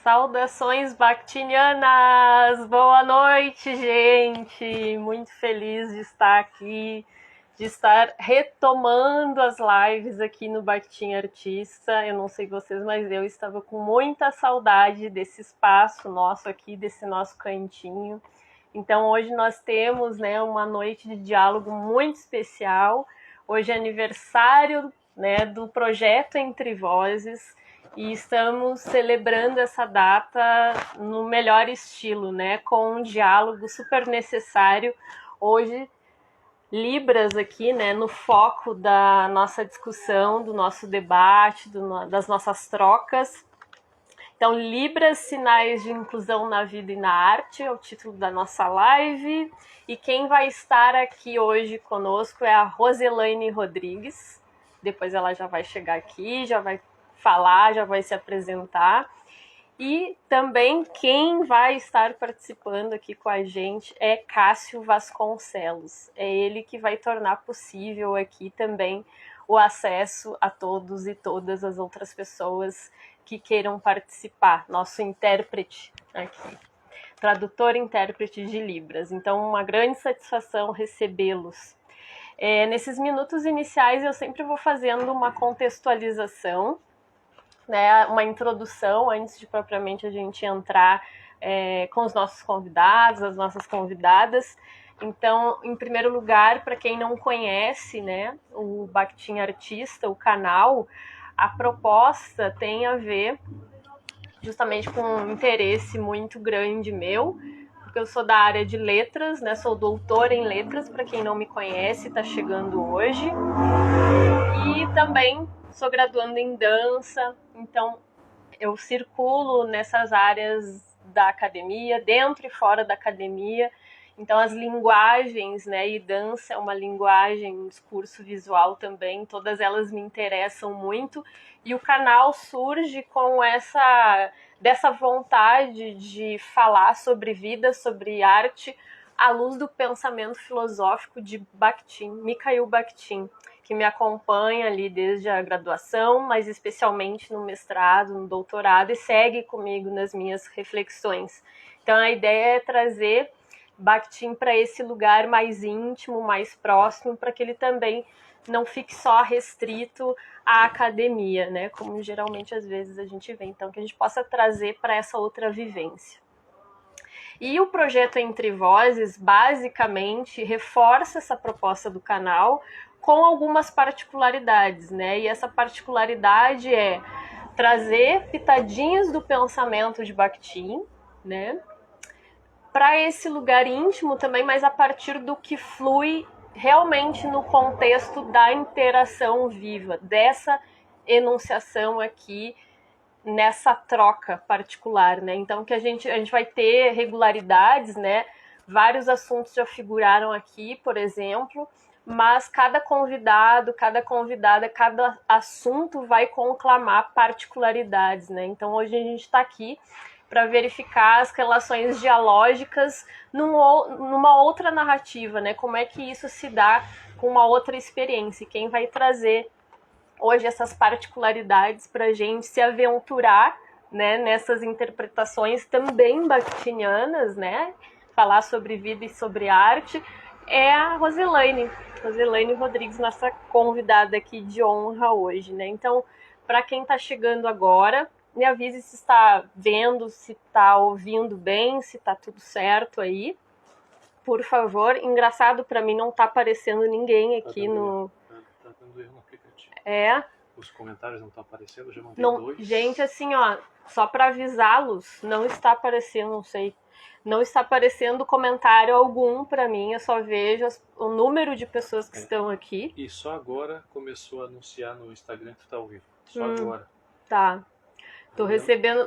Saudações bactinianas! Boa noite, gente! Muito feliz de estar aqui, de estar retomando as lives aqui no Bactin Artista. Eu não sei vocês, mas eu estava com muita saudade desse espaço nosso aqui, desse nosso cantinho. Então hoje nós temos, uma noite de diálogo muito especial. Hoje é aniversário, do projeto Entre Vozes. E estamos celebrando essa data no melhor estilo, com um diálogo super necessário. Hoje, Libras aqui, no foco da nossa discussão, do nosso debate, das nossas trocas. Então, Libras, sinais de inclusão na vida e na arte, é o título da nossa live. E quem vai estar aqui hoje conosco é a Roselaine Rodrigues. Depois ela já vai chegar aqui, já vai falar, já vai se apresentar. E também quem vai estar participando aqui com a gente é Cássio Vasconcelos. É ele que vai tornar possível aqui também o acesso a todos e todas as outras pessoas que queiram participar. Nosso intérprete aqui, tradutor e intérprete de Libras. Então, uma grande satisfação recebê-los. Nesses minutos iniciais, eu sempre vou fazendo uma contextualização, uma introdução antes de propriamente a gente entrar com os nossos convidados, as nossas convidadas. Então, em primeiro lugar, para quem não conhece, o Bactin Artista, o canal, a proposta tem a ver justamente com um interesse muito grande meu, porque eu sou da área de letras, sou doutora em letras, para quem não me conhece, está chegando hoje. E também sou graduanda em dança, então eu circulo nessas áreas da academia, dentro e fora da academia. Então as linguagens, e dança é uma linguagem, um discurso visual também, todas elas me interessam muito. E o canal surge com dessa vontade de falar sobre vida, sobre arte, à luz do pensamento filosófico de Bakhtin, Mikhail Bakhtin, que me acompanha ali desde a graduação, mas especialmente no mestrado, no doutorado, e segue comigo nas minhas reflexões. Então a ideia é trazer Bakhtin para esse lugar mais íntimo, mais próximo, para que ele também não fique só restrito à academia, como geralmente às vezes a gente vê. Então que a gente possa trazer para essa outra vivência. E o projeto Entre Vozes, basicamente, reforça essa proposta do canal com algumas particularidades, E essa particularidade é trazer pitadinhas do pensamento de Bakhtin, para esse lugar íntimo também, mas a partir do que flui realmente no contexto da interação viva, dessa enunciação aqui, nessa troca particular, Então que a gente vai ter regularidades, Vários assuntos já figuraram aqui, por exemplo, mas cada convidado, cada convidada, cada assunto vai conclamar particularidades, Então hoje a gente está aqui para verificar as relações dialógicas numa outra narrativa, Como é que isso se dá com uma outra experiência? E quem vai trazer hoje essas particularidades para a gente se aventurar, nessas interpretações também bakhtinianas, falar sobre vida e sobre arte, é a Roselaine Rodrigues, nossa convidada aqui de honra hoje, Então, para quem está chegando agora, me avise se está vendo, se está ouvindo bem, se está tudo certo aí, por favor. Engraçado, para mim não está aparecendo ninguém aqui no... Tá dando erro no aplicativo. Os comentários não estão aparecendo, já mandei dois. Gente, assim, só para avisá-los, não está aparecendo, não sei. Não está aparecendo comentário algum para mim, eu só vejo o número de pessoas que estão aqui. E só agora começou a anunciar no Instagram que tu tá ao vivo. Só agora. Tá.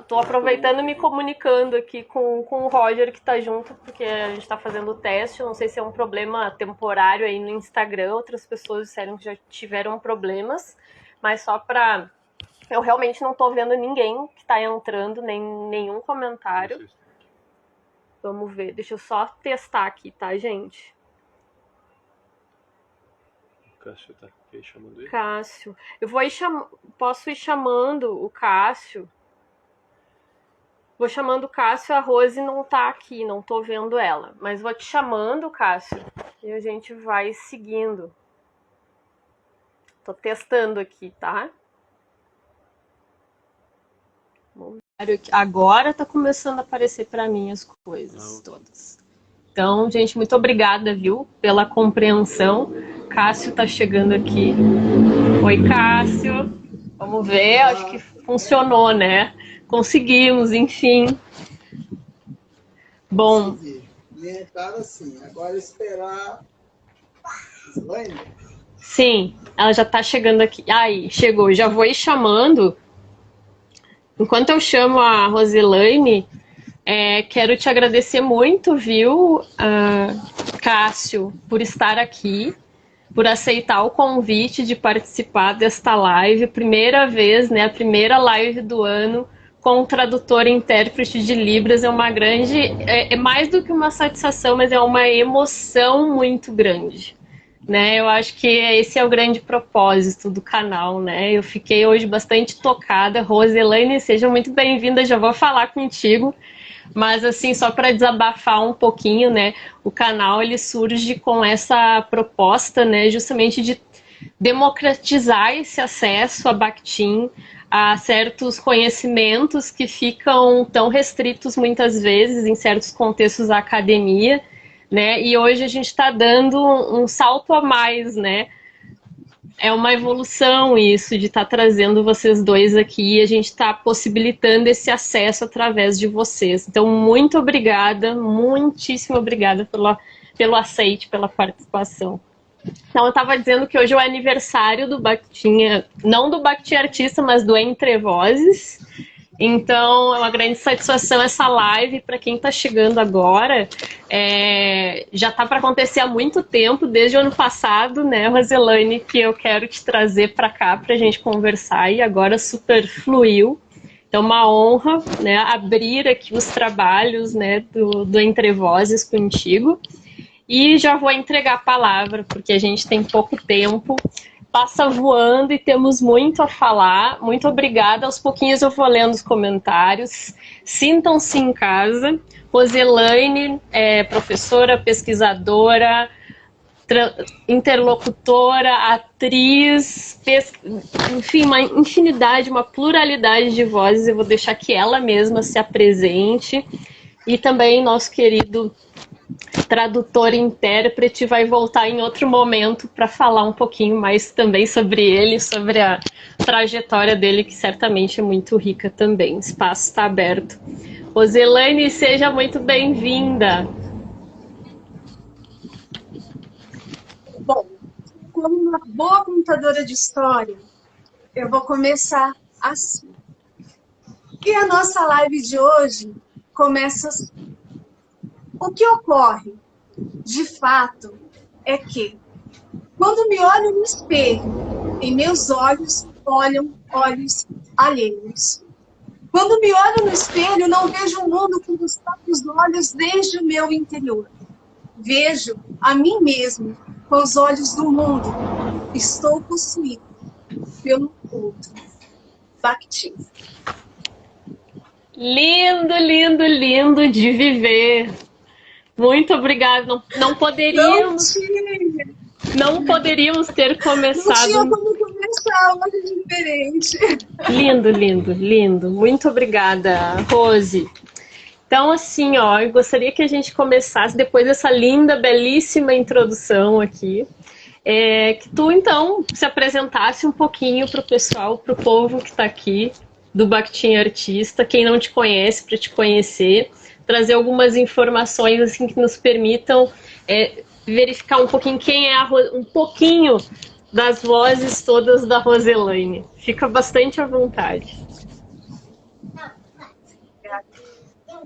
Tô aproveitando e me comunicando aqui com o Roger, que está junto, porque a gente está fazendo o teste. Não sei se é um problema temporário aí no Instagram, outras pessoas disseram que já tiveram problemas, mas só para... Eu realmente não estou vendo ninguém que está entrando, nem nenhum comentário. Vamos ver, deixa eu só testar aqui, tá, gente? O Cássio tá aí chamando ele? Cássio. Eu vou posso ir chamando o Cássio Vou chamando o Cássio, a Rose não tá aqui, não tô vendo ela. Mas vou te chamando, Cássio, e a gente vai seguindo. Tô testando aqui, tá? Agora tá começando a aparecer para mim as coisas todas. Então, gente, muito obrigada, viu, pela compreensão. Cássio tá chegando aqui. Oi, Cássio. Vamos ver, acho que funcionou, né? Conseguimos, enfim. Bom. Orientado assim, agora esperar. Sim, ela já tá chegando aqui. Aí, chegou. Já vou ir chamando. Enquanto eu chamo a Roselaine, quero te agradecer muito, viu, Cássio, por estar aqui, por aceitar o convite de participar desta live. Primeira vez, né? A primeira live do ano com tradutor e intérprete de Libras. É uma grande... É mais do que uma satisfação, mas é uma emoção muito grande. Né, eu acho que esse é o grande propósito do canal, né? Eu fiquei hoje bastante tocada. Roselaine, seja muito bem-vinda, já vou falar contigo. Mas assim, só para desabafar um pouquinho, né? O canal ele surge com essa proposta, né? Justamente de democratizar esse acesso a Bakhtin, a certos conhecimentos que ficam tão restritos muitas vezes em certos contextos da academia. Né? E hoje a gente está dando um salto a mais, né? É uma evolução isso, de estar trazendo vocês dois aqui e a gente está possibilitando esse acesso através de vocês. Então, muito obrigada, muitíssimo obrigada pelo aceite, pela participação. Então, eu estava dizendo que hoje é o aniversário do Bakhtin, não do Bakhtin Artista, mas do Entre Vozes. Então, é uma grande satisfação essa live. Para quem está chegando agora, já está para acontecer há muito tempo, desde o ano passado, né, Roselaine, que eu quero te trazer para cá para a gente conversar e agora super fluiu. Então, uma honra, né, abrir aqui os trabalhos, né, do Entre Vozes contigo. E já vou entregar a palavra, porque a gente tem pouco tempo. Passa voando e temos muito a falar. Muito obrigada. Aos pouquinhos eu vou lendo os comentários. Sintam-se em casa. Roselaine é professora, pesquisadora, interlocutora, atriz, enfim, uma infinidade, uma pluralidade de vozes. Eu vou deixar que ela mesma se apresente. E também nosso querido tradutor e intérprete vai voltar em outro momento para falar um pouquinho mais também sobre ele, sobre a trajetória dele, que certamente é muito rica também. O espaço está aberto. Roselaine, seja muito bem-vinda. Bom, como uma boa contadora de história, eu vou começar assim. E a nossa live de hoje começa assim. O que ocorre, de fato, é que, quando me olho no espelho, em meus olhos olham olhos alheios. Quando me olho no espelho, não vejo o mundo com os próprios olhos desde o meu interior. Vejo a mim mesmo com os olhos do mundo. Estou possuído pelo outro. Bakhtin. Lindo, lindo, lindo de viver. Muito obrigada. Não poderíamos ter começado. Não tinha como começar hoje diferente. Lindo, lindo, lindo. Muito obrigada, Rose. Então, assim, ó, eu gostaria que a gente começasse, depois dessa linda, belíssima introdução aqui, que tu, então, se apresentasse um pouquinho para o pessoal, para o povo que está aqui, do Bakhtin Artista, quem não te conhece, para te conhecer, trazer algumas informações assim que nos permitam verificar um pouquinho quem é um pouquinho das vozes todas da Roselaine. Fica bastante à vontade.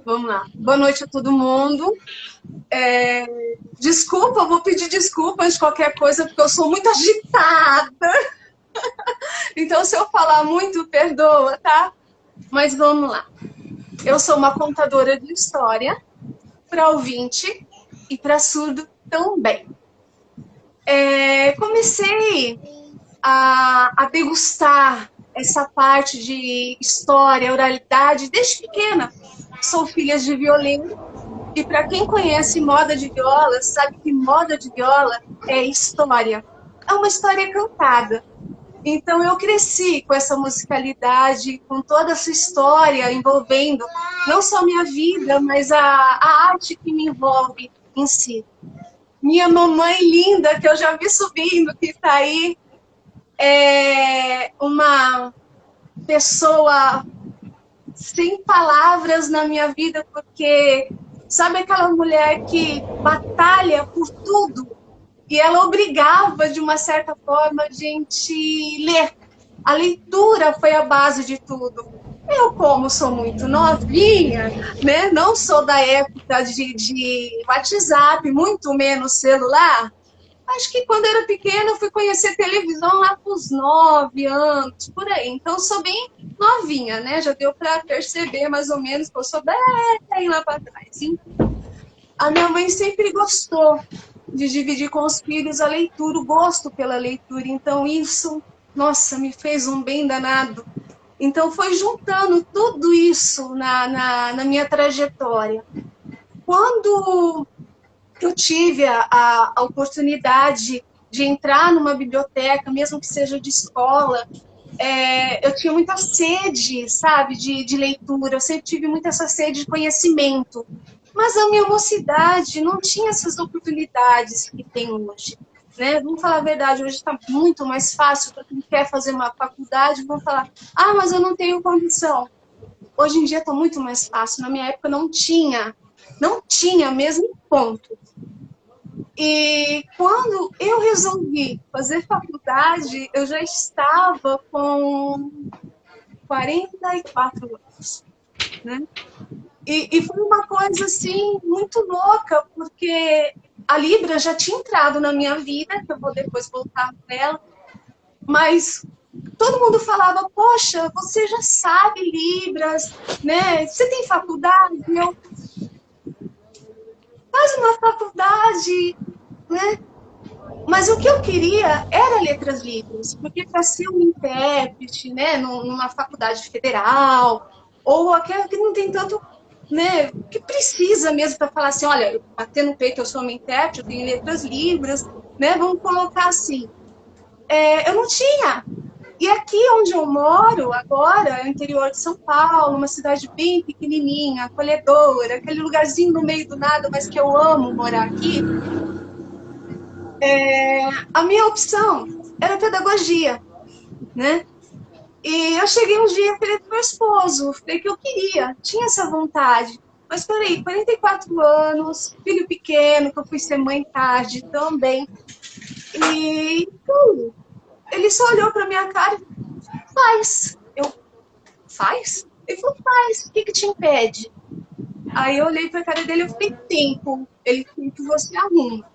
Vamos lá. Boa noite a todo mundo. Desculpa, eu vou pedir desculpas de qualquer coisa, porque eu sou muito agitada. Então, se eu falar muito, perdoa, tá? Mas vamos lá. Eu sou uma contadora de história para ouvinte e para surdo também. Comecei a degustar essa parte de história, oralidade, desde pequena. sou filha de violeiro, e para quem conhece moda de viola, sabe que moda de viola é história. É uma história cantada. Então eu cresci com essa musicalidade, com toda essa história envolvendo não só minha vida, mas a arte que me envolve em si. Minha mamãe linda, que eu já vi subindo, que está aí, é uma pessoa sem palavras na minha vida, porque sabe aquela mulher que batalha por tudo? E ela obrigava, de uma certa forma, a gente ler. A leitura foi a base de tudo. Eu, como sou muito novinha, né, não sou da época de WhatsApp, muito menos celular, acho que quando era pequena eu fui conhecer televisão lá com os 9 anos, por aí. Então sou bem novinha, né? Já deu para perceber mais ou menos que eu sou bem lá para trás. Então, a minha mãe sempre gostou de dividir com os filhos a leitura, o gosto pela leitura. Então isso, nossa, me fez um bem danado. Então foi juntando tudo isso na minha trajetória. Quando eu tive a oportunidade de entrar numa biblioteca, mesmo que seja de escola, eu tinha muita sede, sabe, de leitura. Eu sempre tive muita essa sede de conhecimento. Mas a minha mocidade não tinha essas oportunidades que tem hoje. Né? Vamos falar a verdade, hoje está muito mais fácil para quem quer fazer uma faculdade, vão falar, mas eu não tenho condição. Hoje em dia está muito mais fácil, na minha época não tinha mesmo, ponto. E quando eu resolvi fazer faculdade, eu já estava com 44 anos, né? E foi uma coisa, assim, muito louca, porque a Libra já tinha entrado na minha vida, que eu vou depois voltar nela, mas todo mundo falava, poxa, você já sabe Libras, né? Você tem faculdade? Faz uma faculdade, né? Mas o que eu queria era letras livres, porque para ser um intérprete, né, numa faculdade federal, ou aquela que não tem tanto, né, que precisa mesmo para falar assim, olha, bater no peito, eu sou uma intérprete, eu tenho letras livres, né, vamos colocar assim. Eu não tinha. E aqui onde eu moro agora, é o interior de São Paulo, uma cidade bem pequenininha, acolhedora, aquele lugarzinho no meio do nada, mas que eu amo morar aqui, a minha opção era pedagogia, né? E eu cheguei um dia e falei pro meu esposo, falei que eu queria, tinha essa vontade. Mas peraí, 44 anos, filho pequeno, que eu fui ser mãe tarde também. E ele só olhou pra minha cara e faz. Faz? Ele falou, faz, o que te impede? Aí eu olhei pra cara dele e falei, tempo. Ele, tempo você arruma.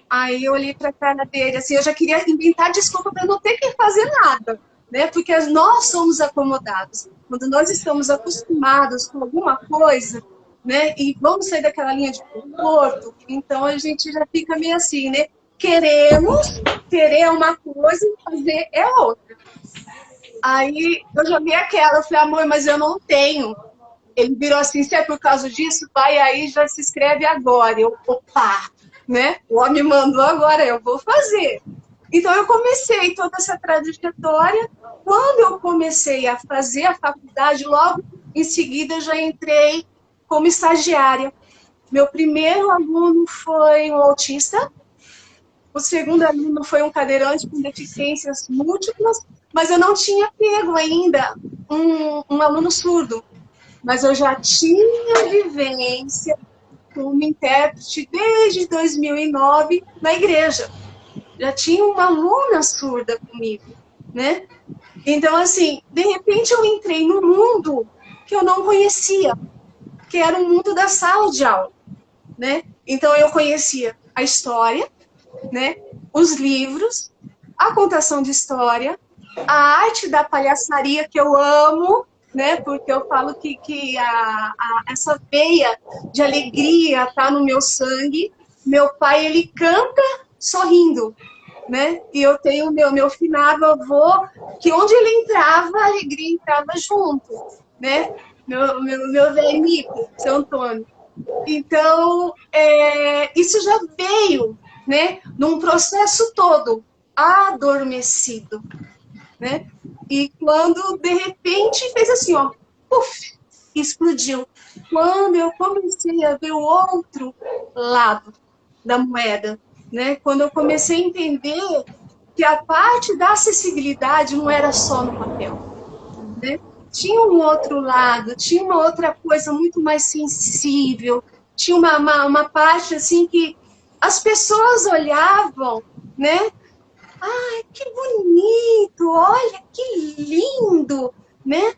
Aí eu olhei pra cara dele, assim, eu já queria inventar desculpa para não ter que fazer nada, né? Porque nós somos acomodados. Quando nós estamos acostumados com alguma coisa, né? E vamos sair daquela linha de conforto, então a gente já fica meio assim, né? Querer uma coisa e fazer é outra. Aí eu joguei aquela, eu falei, amor, mas eu não tenho. Ele virou assim, se é por causa disso, vai aí, já se inscreve agora. Eu, opa, né? O homem mandou agora, eu vou fazer. Então eu comecei toda essa trajetória. Quando eu comecei a fazer a faculdade, logo em seguida eu já entrei como estagiária. Meu primeiro aluno foi um autista, o segundo aluno foi um cadeirante com deficiências múltiplas, mas eu não tinha pego ainda um aluno surdo. Mas eu já tinha vivência como intérprete desde 2009 na igreja. Já tinha uma aluna surda comigo, né? Então, assim, de repente eu entrei num mundo que eu não conhecia, que era o mundo da sala de aula, né? Então eu conhecia a história, né? Os livros, a contação de história, a arte da palhaçaria que eu amo, né? Porque eu falo que essa veia de alegria tá no meu sangue. Meu pai, ele canta sorrindo, né? E eu tenho meu finado avô, que onde ele entrava, a alegria entrava junto, né? meu velho Nico, seu Antônio. Então, isso já veio, né, num processo todo adormecido, né? E quando, de repente, fez assim, ó, puf, explodiu. Quando eu comecei a ver o outro lado da moeda, né? Quando eu comecei a entender que a parte da acessibilidade não era só no papel, né? Tinha um outro lado, tinha uma outra coisa muito mais sensível, tinha uma parte assim que as pessoas olhavam, né? Ai, que bonito, olha que lindo, né?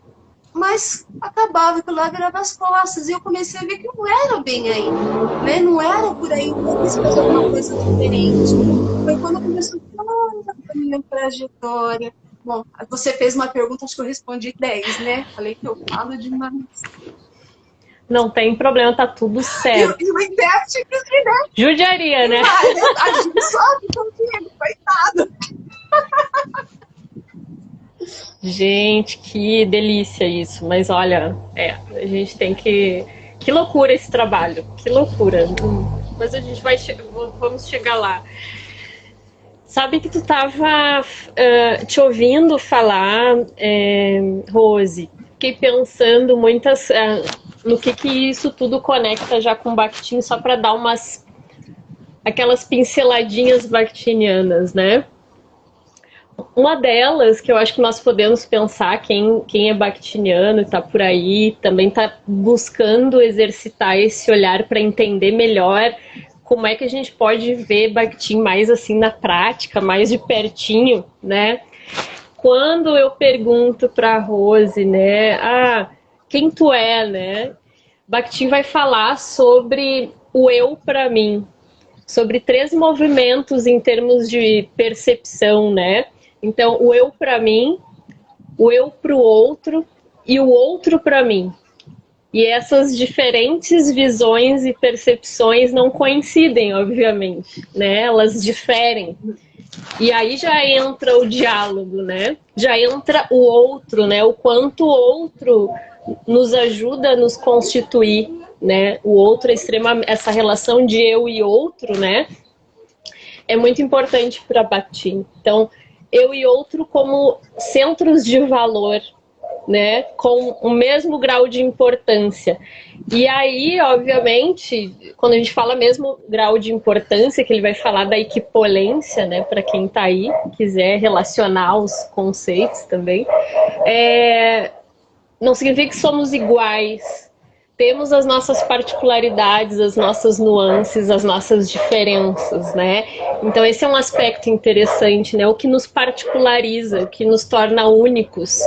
Mas acabava que eu largava as costas e eu comecei a ver que não era bem aí, né? Não era por aí, eu quis fazer alguma coisa diferente. Foi quando começou toda a minha trajetória. Bom, você fez uma pergunta, acho que eu respondi 10, né? Falei que eu falo demais. Não tem problema, tá tudo certo. E o intérprete, né? Judiaria, né? A gente sobe contigo, coitado. Gente, que delícia isso. Mas olha, a gente tem que... Que loucura esse trabalho, que loucura. Mas a gente vamos chegar lá. Sabe que tu tava te ouvindo falar, Rose, fiquei pensando muitas no que isso tudo conecta já com Bakhtin, só para dar aquelas pinceladinhas bakhtinianas, né? Uma delas, que eu acho que nós podemos pensar, quem é bakhtiniano, está por aí, também está buscando exercitar esse olhar para entender melhor como é que a gente pode ver Bakhtin mais assim na prática, mais de pertinho, né? Quando eu pergunto para a Rose, né, quem tu é, né? Bakhtin vai falar sobre o eu para mim, sobre 3 movimentos em termos de percepção, né? Então, o eu para mim, o eu para o outro e o outro para mim. E essas diferentes visões e percepções não coincidem, obviamente, né? Elas diferem. E aí já entra o diálogo, né? Já entra o outro, né? O quanto o outro nos ajuda a nos constituir, né? O outro é extremamente... Essa relação de eu e outro, né? É muito importante para Bakhtin. Então, eu e outro como centros de valor, né, com o mesmo grau de importância. E aí, obviamente, quando a gente fala mesmo grau de importância, que ele vai falar da equipolência, né, para quem está aí, quiser relacionar os conceitos também, não significa que somos iguais. Temos as nossas particularidades, as nossas nuances, as nossas diferenças, né? Então esse é um aspecto interessante, né? O que nos particulariza, o que nos torna únicos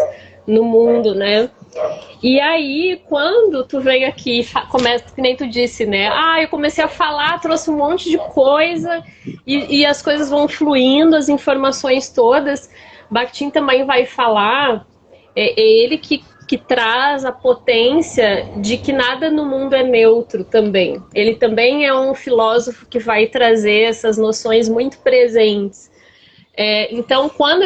no mundo, né? E aí, quando tu vem aqui, começa, que nem tu disse, né? Eu comecei a falar, trouxe um monte de coisa e as coisas vão fluindo, as informações todas. Bakhtin também vai falar, ele que traz a potência de que nada no mundo é neutro também. Ele também é um filósofo que vai trazer essas noções muito presentes. Então, quando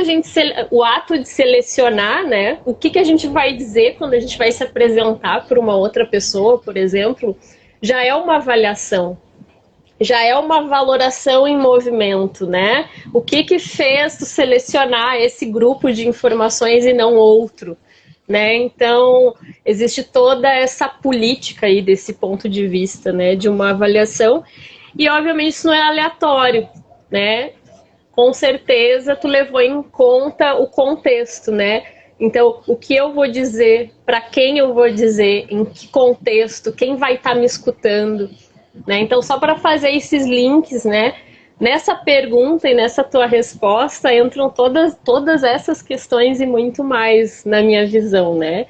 o ato de selecionar, né, o que a gente vai dizer quando a gente vai se apresentar para uma outra pessoa, por exemplo, já é uma avaliação, já é uma valoração em movimento, né? O que fez tu selecionar esse grupo de informações e não outro, né? Então, existe toda essa política aí desse ponto de vista, né, de uma avaliação, e obviamente isso não é aleatório, né? Com certeza tu levou em conta o contexto, né? Então, o que eu vou dizer, para quem eu vou dizer, em que contexto, quem vai estar me escutando, né? Então, só para fazer esses links, né? Nessa pergunta e nessa tua resposta entram todas essas questões e muito mais na minha visão, né?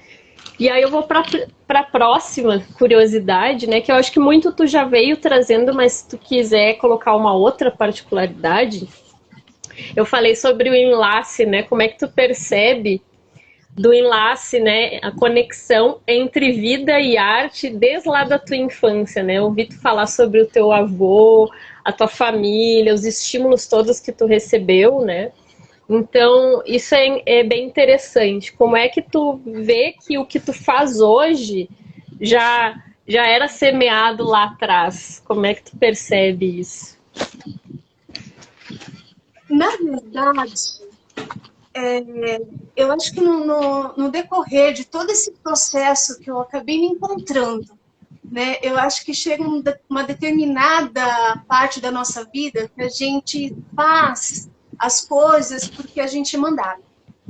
E aí eu vou para a próxima curiosidade, né? Que eu acho que muito tu já veio trazendo, mas se tu quiser colocar uma outra particularidade... Eu falei sobre o enlace, né? Como é que tu percebe do enlace, né? A conexão entre vida e arte desde lá da tua infância, né? Eu ouvi tu falar sobre o teu avô, a tua família, os estímulos todos que tu recebeu, né? Então, isso é bem interessante. Como é que tu vê que o que tu faz hoje já era semeado lá atrás? Como é que tu percebe isso? Na verdade, eu acho que no decorrer de todo esse processo que eu acabei me encontrando, né, eu acho que chega uma determinada parte da nossa vida que a gente faz as coisas porque a gente é mandado,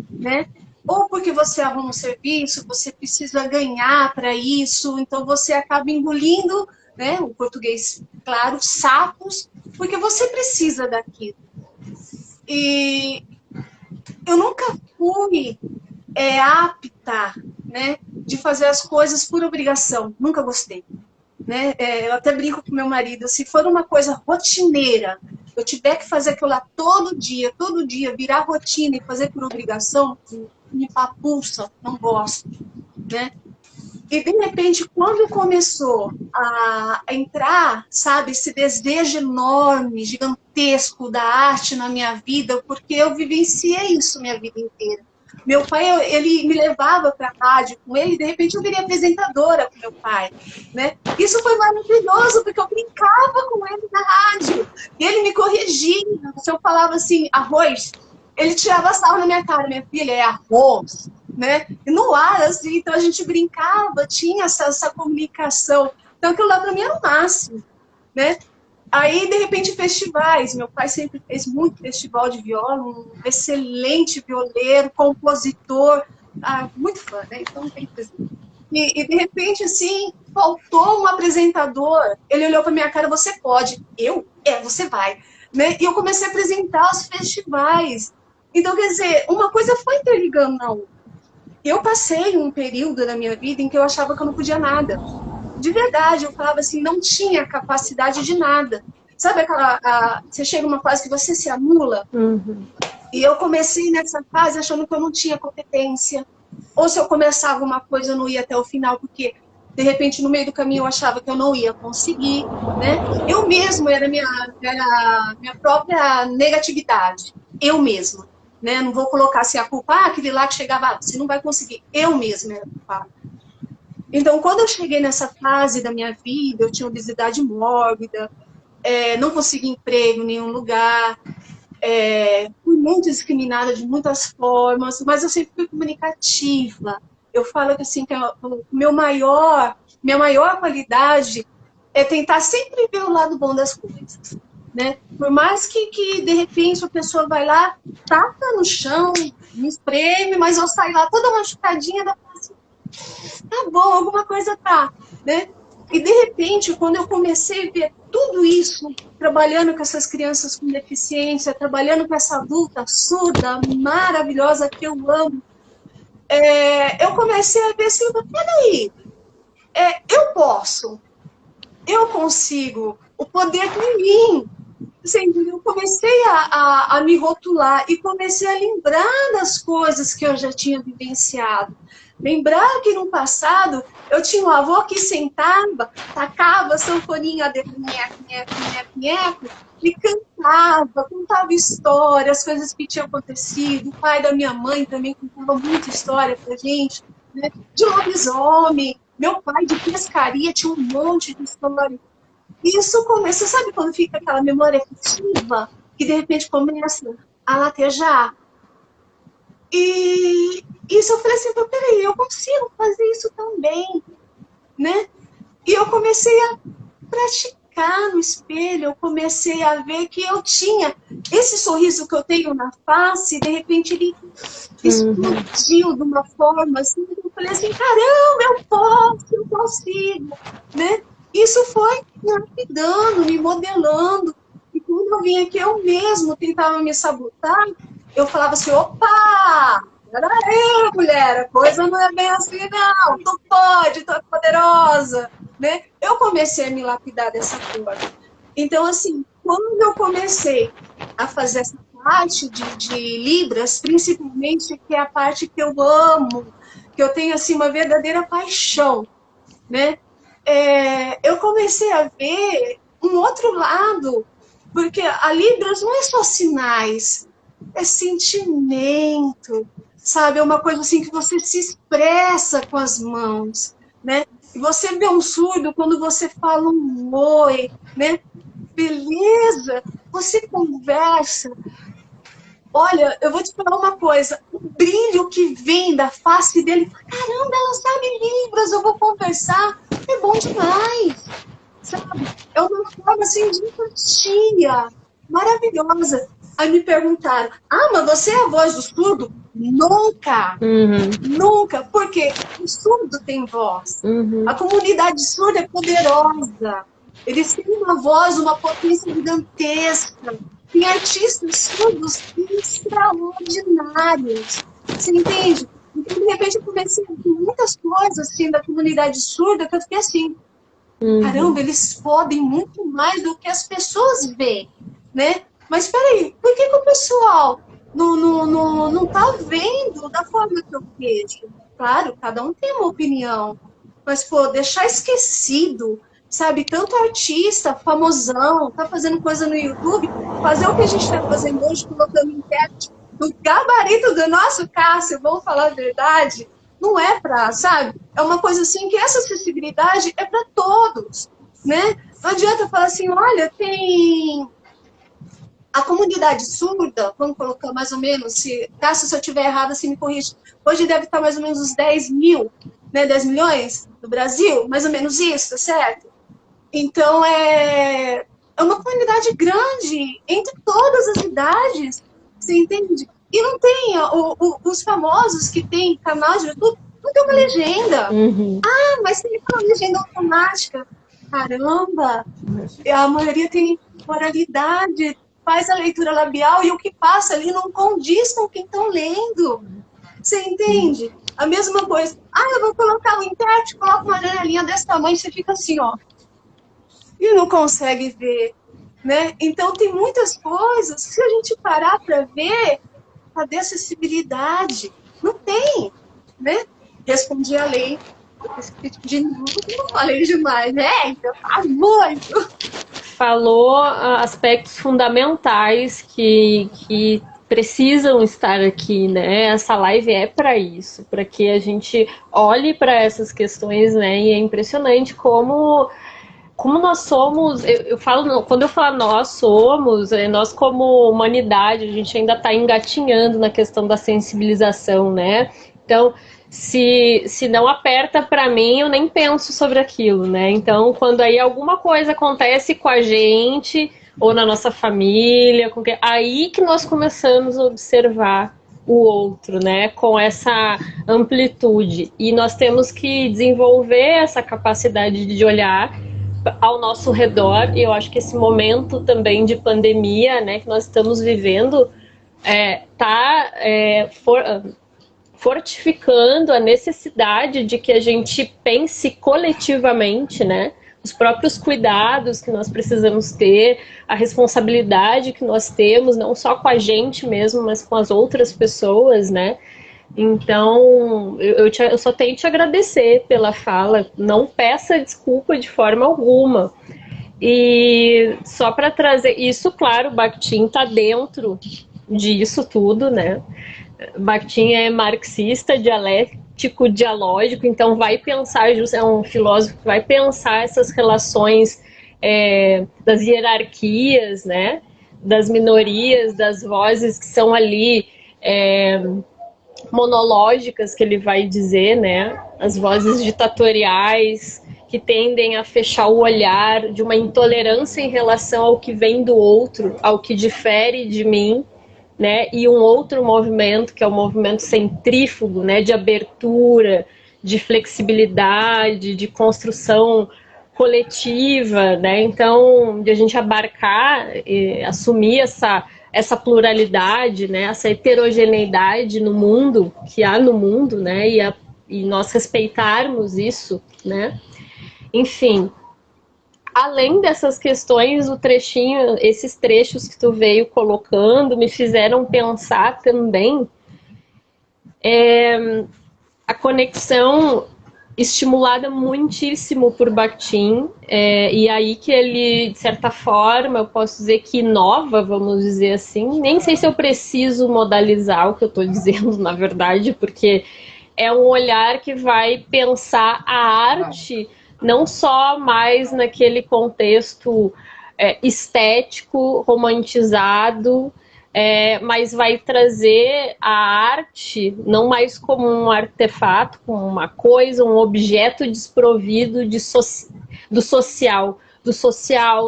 né? Ou porque você arruma um serviço, você precisa ganhar para isso, então você acaba engolindo, né, o português, claro, sapos, porque você precisa daquilo. E eu nunca fui apta, né, de fazer as coisas por obrigação, nunca gostei. Né? Eu até brinco com meu marido, se for uma coisa rotineira, eu tiver que fazer aquilo lá todo dia, virar rotina e fazer por obrigação, me papulsa, não gosto, né? E, de repente, quando começou a entrar, sabe, esse desejo enorme, gigantesco da arte na minha vida, porque eu vivenciei isso minha vida inteira. Meu pai, ele me levava para a rádio com ele, e de repente eu virei apresentadora com meu pai, né? Isso foi maravilhoso, porque eu brincava com ele na rádio, e ele me corrigia. Se eu falava assim, arroz, ele tirava sarro na minha cara, minha filha, é arroz, né? E no ar, assim, então a gente brincava, tinha essa comunicação. Então aquilo lá para mim era o máximo, né? Aí, de repente, festivais. Meu pai sempre fez muito festival de viola, um excelente violeiro, compositor, muito fã, né? Então, tem que dizer. E, de repente, assim, faltou um apresentador. Ele olhou para minha cara, você pode. Eu? Você vai. Né? E eu comecei a apresentar os festivais. Então, quer dizer, uma coisa foi interligando na outra. Eu passei um período da minha vida em que eu achava que eu não podia nada. De verdade, eu falava assim, não tinha capacidade de nada. Sabe aquela... você chega numa fase que você se anula? Uhum. E eu comecei nessa fase achando que eu não tinha competência. Ou se eu começava uma coisa, eu não ia até o final, porque, de repente, no meio do caminho eu achava que eu não ia conseguir, né? Eu mesmo era minha própria negatividade. Eu mesma. Né? Não vou colocar assim a culpa, aquele lá que chegava, você não vai conseguir. Eu mesma era culpada. Então, quando eu cheguei nessa fase da minha vida, eu tinha obesidade mórbida, não consegui emprego em nenhum lugar, fui muito discriminada de muitas formas, mas eu sempre fui comunicativa. Eu falo que, assim, que minha maior qualidade é tentar sempre ver o lado bom das coisas. Né? Por mais que de repente a pessoa vai lá, taca no chão, me espreme, mas eu saio lá toda machucadinha da tá bom, alguma coisa tá, né? E de repente, quando eu comecei a ver tudo isso, trabalhando com essas crianças com deficiência, trabalhando com essa adulta surda, maravilhosa, que eu amo, eu comecei a ver assim, peraí, eu posso, eu consigo, o poder tá em mim. Eu comecei a me rotular e comecei a lembrar das coisas que eu já tinha vivenciado. Lembrar que no passado eu tinha um avô que sentava, tacava a sanfoninha de nheco, nheco, nheco, nheco, e cantava, contava histórias, coisas que tinham acontecido. O pai da minha mãe também contava muita história pra gente, né? De lobisomem. Meu pai de pescaria tinha um monte de história. Isso começa, sabe quando fica aquela memória afetiva, que de repente começa a latejar? E isso eu falei assim, peraí, eu consigo fazer isso também, né? E eu comecei a praticar no espelho, eu comecei a ver que eu tinha esse sorriso que eu tenho na face, de repente ele explodiu de uma forma assim, eu falei assim, caramba, eu consigo, né? Isso foi me lapidando, me modelando, e quando eu vim aqui, eu mesmo tentava me sabotar, eu falava assim, opa, peraí, mulher, a coisa não é bem assim, não, tu pode, tu é poderosa, né? Eu comecei a me lapidar dessa forma. Então, assim, quando eu comecei a fazer essa parte de Libras, principalmente, que é a parte que eu amo, que eu tenho, assim, uma verdadeira paixão, né? Eu comecei a ver um outro lado, porque a Libras não é só sinais, é sentimento, sabe? É uma coisa assim que você se expressa com as mãos, né? E você vê um surdo quando você fala um oi, né? Beleza, você conversa. Olha, eu vou te falar uma coisa, o brilho que vem da face dele, caramba, ela sabe Libras, eu vou conversar, é bom demais, sabe? É uma forma assim de empatia, maravilhosa. Aí me perguntaram, mas você é a voz do surdo? Nunca, nunca, porque o surdo tem voz. A comunidade surda é poderosa, eles têm uma voz, uma potência gigantesca. Tem artistas surdos extraordinários. Você entende? Então, de repente, eu comecei a ver muitas coisas assim, da comunidade surda que eu fiquei assim, caramba, eles podem muito mais do que as pessoas veem, né? Mas peraí, por que o pessoal não tá vendo da forma que eu vejo? Claro, cada um tem uma opinião. Mas, pô, deixar esquecido, sabe? Tanto artista, famosão, tá fazendo coisa no YouTube, fazer o que a gente tá fazendo hoje, colocando intérprete no gabarito do nosso Cássio, vamos falar a verdade, não é pra, sabe? É uma coisa assim que essa acessibilidade é para todos, né? Não adianta falar assim, olha, tem a comunidade surda, vamos colocar mais ou menos, Cássio, se eu estiver errada, se me corrige, hoje deve estar mais ou menos uns 10 mil, né, 10 milhões no Brasil, mais ou menos isso, certo? Então, é uma comunidade grande, entre todas as idades, você entende? E não tem os famosos que tem canal de YouTube, não tem uma legenda. Mas tem uma legenda automática. Caramba! A maioria tem oralidade, faz a leitura labial e o que passa ali não condiz com quem estão lendo. Você entende? A mesma coisa. Eu vou colocar o intérprete, coloca uma janelinha desse tamanho, você fica assim, ó. E não consegue ver, né? Então tem muitas coisas, se a gente parar para ver, cadê a acessibilidade? Não tem, né? Respondi a lei, de novo, não falei demais, né? Então tá muito. Falou aspectos fundamentais que precisam estar aqui, né? Essa live é para isso, para que a gente olhe para essas questões, né? E é impressionante como nós somos, eu falo, quando eu falo nós somos, nós como humanidade, a gente ainda está engatinhando na questão da sensibilização, né? Então, se não aperta para mim, eu nem penso sobre aquilo, né? Então, quando aí alguma coisa acontece com a gente, ou na nossa família, aí que nós começamos a observar o outro, né? Com essa amplitude. E nós temos que desenvolver essa capacidade de olhar ao nosso redor, e eu acho que esse momento também de pandemia, né, que nós estamos vivendo, fortificando a necessidade de que a gente pense coletivamente, né, os próprios cuidados que nós precisamos ter, a responsabilidade que nós temos, não só com a gente mesmo, mas com as outras pessoas, né. Então, eu só tenho que te agradecer pela fala, não peça desculpa de forma alguma. E só para trazer isso, claro, o Bakhtin está dentro disso tudo, né? Bakhtin é marxista, dialético, dialógico, então vai pensar, é um filósofo que vai pensar essas relações das hierarquias, né? Das minorias, das vozes que são ali monológicas, que ele vai dizer, né? As vozes ditatoriais que tendem a fechar o olhar, de uma intolerância em relação ao que vem do outro, ao que difere de mim, né? E um outro movimento, que é o movimento centrífugo, né? De abertura, de flexibilidade, de construção coletiva, né? Então, de a gente abarcar, assumir essa pluralidade, né, essa heterogeneidade no mundo, que há no mundo, né, e nós respeitarmos isso, né. Enfim, além dessas questões, esses trechos que tu veio colocando me fizeram pensar também a conexão estimulada muitíssimo por Bakhtin, e aí que ele, de certa forma, eu posso dizer que inova, vamos dizer assim. Nem sei se eu preciso modalizar o que eu estou dizendo, na verdade, porque é um olhar que vai pensar a arte não só mais naquele contexto estético, romantizado, mas vai trazer a arte não mais como um artefato, como uma coisa, um objeto desprovido do social,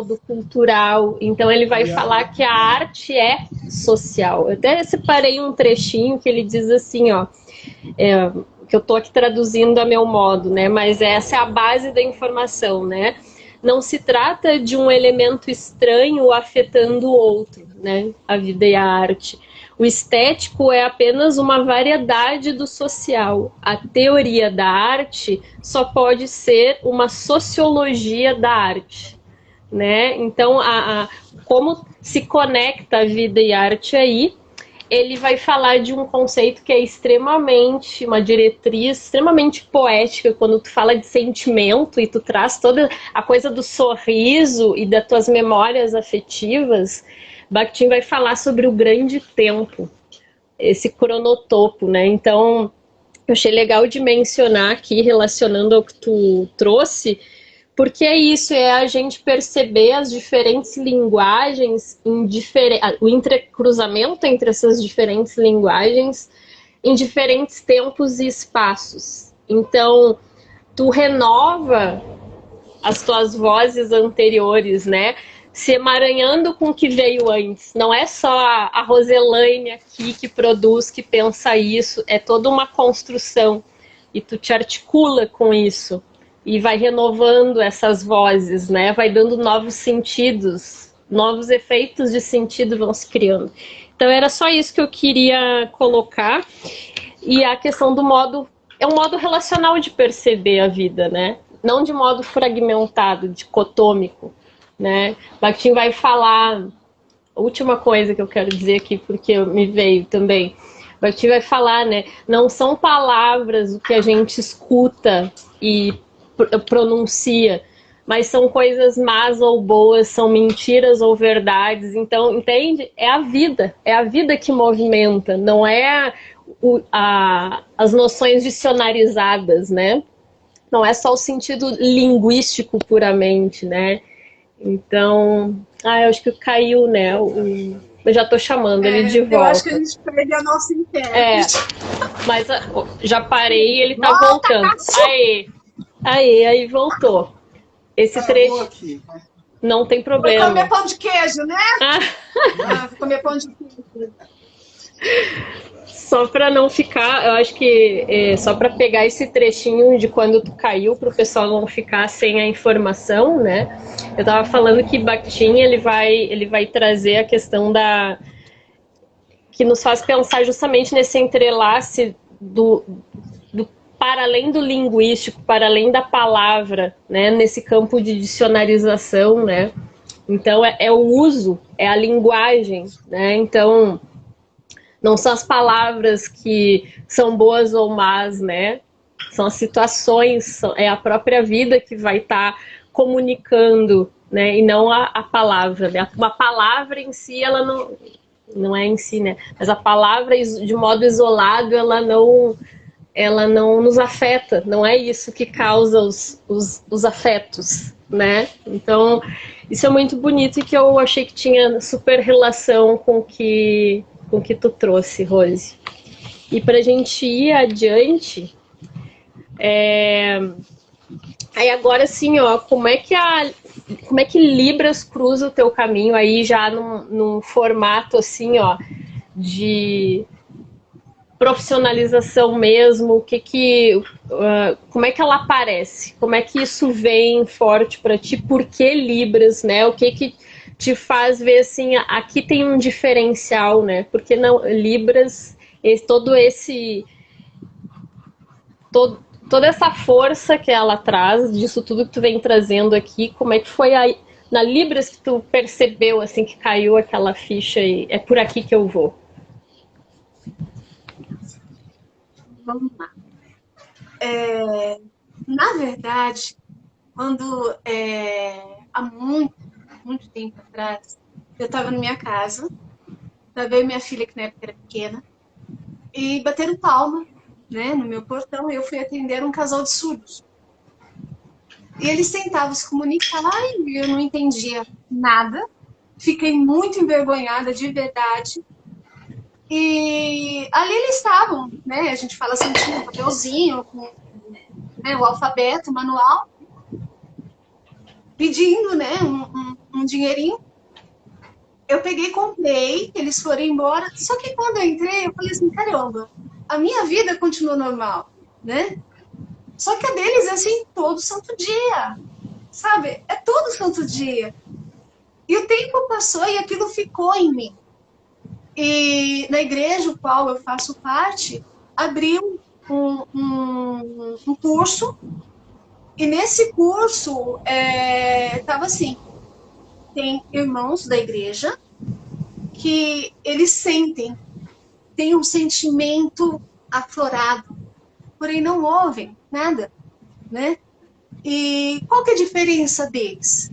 do cultural. Então ele vai falar que a arte é social. Eu até separei um trechinho que ele diz assim, ó, que eu estou aqui traduzindo a meu modo, né? Mas essa é a base da informação, né? Não se trata de um elemento estranho afetando o outro, né? A vida e a arte. O estético é apenas uma variedade do social. A teoria da arte só pode ser uma sociologia da arte, né? Então, como se conecta a vida e a arte aí? Ele vai falar de um conceito que é extremamente, uma diretriz extremamente poética, quando tu fala de sentimento e tu traz toda a coisa do sorriso e das tuas memórias afetivas. Bakhtin vai falar sobre o grande tempo, esse cronotopo, né? Então, eu achei legal de mencionar aqui, relacionando ao que tu trouxe, porque é isso, é a gente perceber as diferentes linguagens, o entrecruzamento entre essas diferentes linguagens em diferentes tempos e espaços. Então, tu renova as tuas vozes anteriores, né? Se emaranhando com o que veio antes. Não é só a Roselaine aqui que produz, que pensa isso, é toda uma construção. E tu te articula com isso. E vai renovando essas vozes, né? Vai dando novos sentidos, novos efeitos de sentido vão se criando. Então era só isso que eu queria colocar. E a questão do modo, é um modo relacional de perceber a vida, né? Não de modo fragmentado, dicotômico, né? Bakhtin vai falar, a última coisa que eu quero dizer aqui, porque me veio também. Bakhtin vai falar, né? Não são palavras o que a gente escuta e pronuncia, mas são coisas más ou boas, são mentiras ou verdades. Então, entende? É a vida que movimenta, não é as noções dicionarizadas, né? Não é só o sentido linguístico puramente, né? Então, eu acho que caiu, né? Eu já tô chamando ele de volta. Eu acho que a gente perde a nossa intérprete. Mas já parei e ele tá voltando. Aí voltou. Esse trecho aqui. não tem problema. Vou comer pão de queijo, né? Vou comer pão de queijo. Só para não ficar, eu acho que só para pegar esse trechinho de quando tu caiu, para o pessoal não ficar sem a informação, né? Eu estava falando que Bakhtin ele vai trazer a questão que nos faz pensar justamente nesse entrelace do para além do linguístico, para além da palavra, né? Nesse campo de dicionarização, né? Então é o uso, é a linguagem, né? Então não são as palavras que são boas ou más, né? São as situações, é a própria vida que vai estar comunicando, né? E não a palavra, né? Uma palavra em si, ela não é em si, né? Mas a palavra, de modo isolado, ela não nos afeta. Não é isso que causa os afetos, né? Então, isso é muito bonito e que eu achei que tinha super relação com o que tu trouxe, Rose. E para a gente ir adiante, aí agora sim, ó, como é que Libras cruza o teu caminho aí já num formato assim, ó, de profissionalização mesmo, como é que ela aparece? Como é que isso vem forte para ti? Por que Libras, né? O que te faz ver assim, aqui tem um diferencial, né? Porque não Libras, toda essa força que ela traz, disso tudo que tu vem trazendo aqui, como é que foi aí na Libras que tu percebeu assim que caiu aquela ficha e é por aqui que eu vou? Vamos lá. Na verdade, quando há muito tempo atrás, eu estava na minha casa, veio minha filha, que na época era pequena, e bateram palma, né, no meu portão, e eu fui atender um casal de surdos. E eles tentavam se comunicar e eu não entendia nada. Fiquei muito envergonhada, de verdade. E ali eles estavam, né? A gente fala assim, tinha um papelzinho com, né, o alfabeto, o manual, pedindo, né, um dinheirinho. Eu peguei, comprei, eles foram embora. Só que quando eu entrei, eu falei assim, caramba, a minha vida continua normal, né? Só que a deles é assim, todo santo dia, sabe? É todo santo dia. E o tempo passou e aquilo ficou em mim. E na igreja, o qual eu faço parte, abriu um curso, e nesse curso estava assim, tem irmãos da igreja que eles sentem, têm um sentimento aflorado, porém não ouvem nada, né? E qual que é a diferença deles?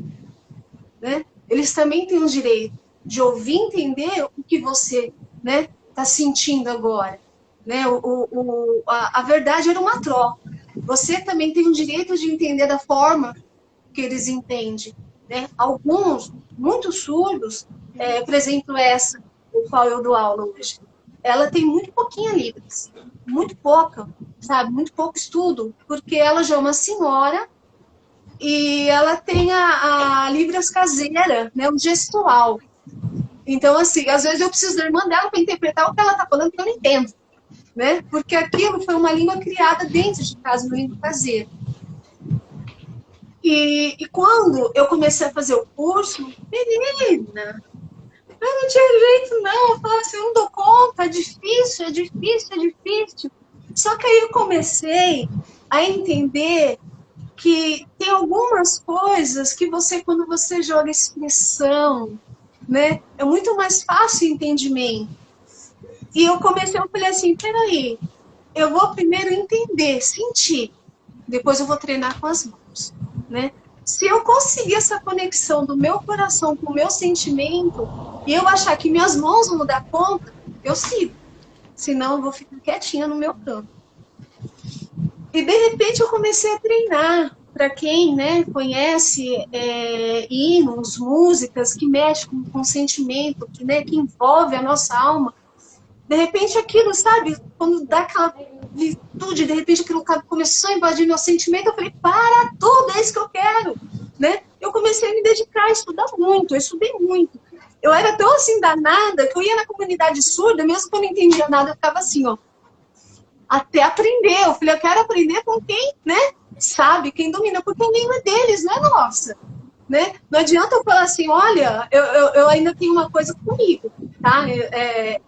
Né? Eles também têm o direito de ouvir e entender o que você, né, está sentindo agora. Né? A verdade era uma troca. Você também tem o direito de entender da forma que eles entendem. Né? Alguns, muitos surdos, por exemplo, essa, o qual eu dou aula hoje, ela tem muito pouquinha Libras, muito pouca, sabe? Muito pouco estudo, porque ela já é uma senhora e ela tem a Libras caseira, né? O gestual. Então, assim, às vezes eu preciso da irmã dela para interpretar o que ela está falando, que eu não entendo, né? Porque aquilo foi uma língua criada dentro de casa, uma língua caseira. E quando eu comecei a fazer o curso, menina, eu não tinha jeito não, eu falava assim, eu não dou conta, é difícil, é difícil, é difícil. Só que aí eu comecei a entender que tem algumas coisas que você, quando você joga expressão, né, é muito mais fácil o entendimento. E eu falei assim, peraí, eu vou primeiro entender, sentir, depois eu vou treinar com as mãos, né? Se eu conseguir essa conexão do meu coração com o meu sentimento, e eu achar que minhas mãos vão dar conta, eu sigo. Senão eu vou ficar quietinha no meu canto. E de repente eu comecei a treinar. Para quem, né, conhece hinos, músicas que mexem com o sentimento, que envolve a nossa alma, de repente aquilo, sabe, quando dá aquela virtude, de repente aquilo começou a invadir meu sentimento, eu falei, para tudo, é isso que eu quero, né? Eu comecei a me dedicar a estudar muito, eu estudei muito. Eu era tão assim danada que eu ia na comunidade surda, mesmo que eu não entendia nada, eu ficava assim, ó, até aprender. Eu falei, eu quero aprender com quem, né, sabe, quem domina, porque a língua é deles, não é nossa. Né? Não adianta eu falar assim, olha, eu ainda tenho uma coisa comigo, tá?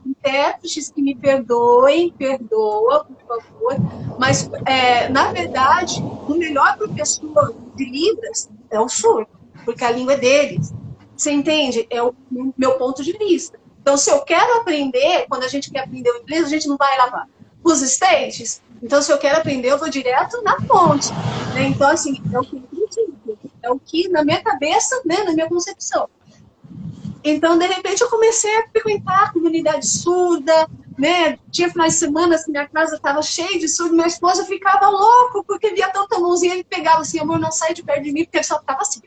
Intérpretes que me perdoem, perdoa, por favor, mas, na verdade, o melhor professor de Libras é o surdo, porque a língua é deles. Você entende? É o meu ponto de vista. Então, se eu quero aprender, quando a gente quer aprender o inglês, a gente não vai lá para os States. Então, se eu quero aprender, eu vou direto na fonte. Né? Então, assim, é o que eu acredito. É o que, na minha cabeça, né, na minha concepção. Então, de repente, eu comecei a frequentar a comunidade surda, né? Tinha finais de semana que minha casa estava cheia de surdo, minha esposa ficava louco, porque via tanta mãozinha, ele pegava assim, amor, não sai de perto de mim, porque ele só ficava assim,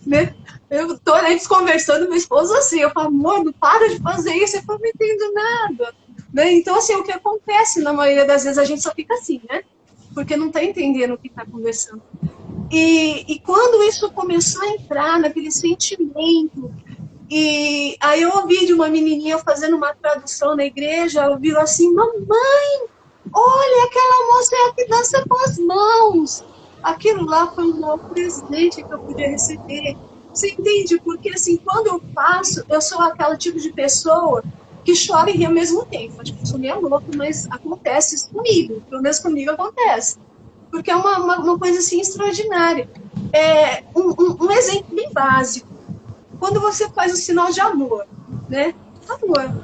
né? Eu tô eles conversando, meu esposo assim, eu falo, amor, não para de fazer isso, eu não entendo nada. Né? Então, assim, o que acontece, na maioria das vezes, a gente só fica assim, né? Porque não está entendendo o que está conversando. E quando isso começou a entrar naquele sentimento, e aí eu ouvi de uma menininha fazendo uma tradução na igreja, ela virou assim, mamãe, olha, aquela moça é a que dança com as mãos. Aquilo lá foi um maior presente que eu podia receber. Você entende? Porque, assim, quando eu faço, eu sou aquela tipo de pessoa que chora e ri ao mesmo tempo. Acho que eu sou meio louca, mas acontece isso comigo. Pelo menos comigo acontece. Porque é uma coisa, assim, extraordinária. Um exemplo bem básico. Quando você faz o sinal de amor, né? Amor.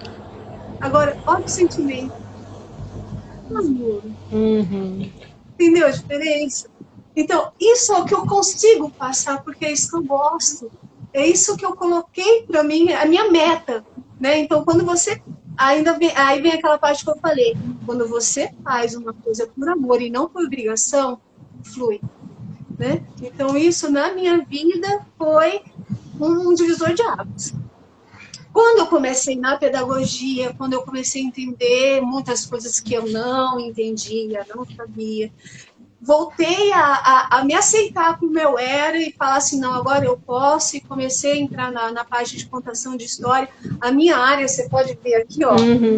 Agora, olha o sentimento. Amor. Uhum. Entendeu a diferença? Então, isso é o que eu consigo passar, porque é isso que eu gosto. É isso que eu coloquei para mim, a minha meta, né? Então, quando você aí vem aquela parte que eu falei, quando você faz uma coisa por amor e não por obrigação, flui, né? Então, isso na minha vida foi um divisor de águas. Quando eu comecei na pedagogia, quando eu comecei a entender muitas coisas que eu não entendia, não sabia, voltei a me aceitar como eu era e falar assim, não, agora eu posso, e comecei a entrar na parte de contação de história. A minha área, você pode ver aqui, ó,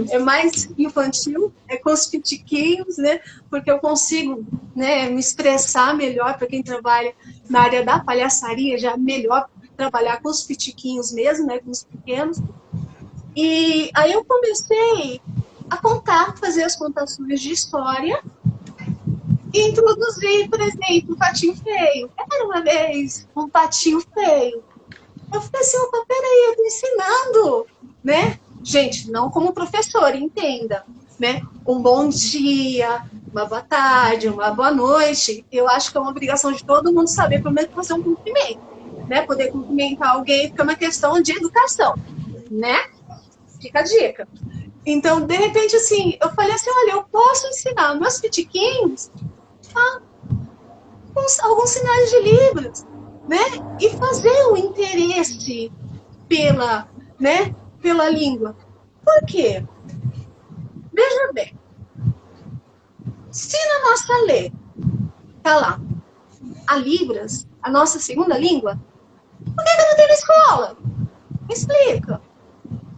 é mais infantil, é com os pitiquinhos, né, porque eu consigo, né, me expressar melhor. Para quem trabalha na área da palhaçaria, já é melhor trabalhar com os pitiquinhos mesmo, né, com os pequenos. E aí eu comecei a contar, fazer as contações de história, e introduzir, por exemplo, o patinho feio. Era uma vez um patinho feio. Eu falei assim, opa, peraí, eu tô ensinando, né? Gente, não como professor, entenda, né? Um bom dia, uma boa tarde, uma boa noite. Eu acho que é uma obrigação de todo mundo saber, pelo menos, fazer um cumprimento, né? Poder cumprimentar alguém fica uma questão de educação, né? Fica a dica. Então, de repente, assim, eu falei assim, olha, eu posso ensinar meus pitiquinhos alguns sinais de Libras, né? E fazer o interesse pela, né, pela língua. Por quê? Veja bem, se na nossa lei tá lá a Libras, a nossa segunda língua, por que não tem na escola? Me explica.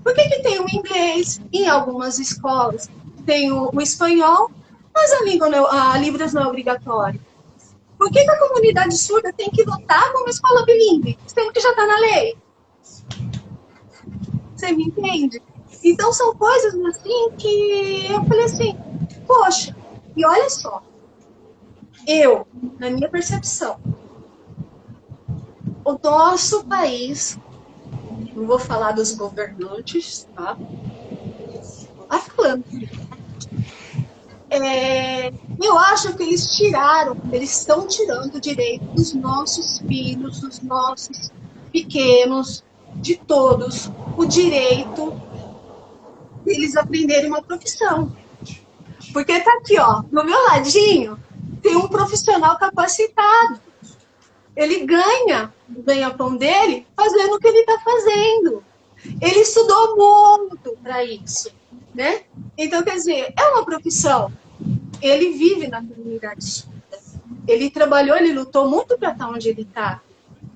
Por que tem o inglês? Em algumas escolas tem o espanhol, mas a Libras não é obrigatória. Por que a comunidade surda tem que lutar com uma escola bilíngue, sendo que já está na lei? Você me entende? Então, são coisas assim que eu falei assim, poxa, e olha só, eu, na minha percepção, o nosso país, não vou falar dos governantes, tá? Vai falando. Eu acho que eles estão tirando o direito dos nossos filhos, dos nossos pequenos, de todos, o direito deles aprenderem uma profissão. Porque tá aqui, ó, no meu ladinho, tem um profissional capacitado. Ele ganha o ganha-pão dele fazendo o que ele está fazendo. Ele estudou muito para isso, né? Então, quer dizer, é uma profissão. Ele vive na comunidade surda. Ele trabalhou, ele lutou muito para estar onde ele está.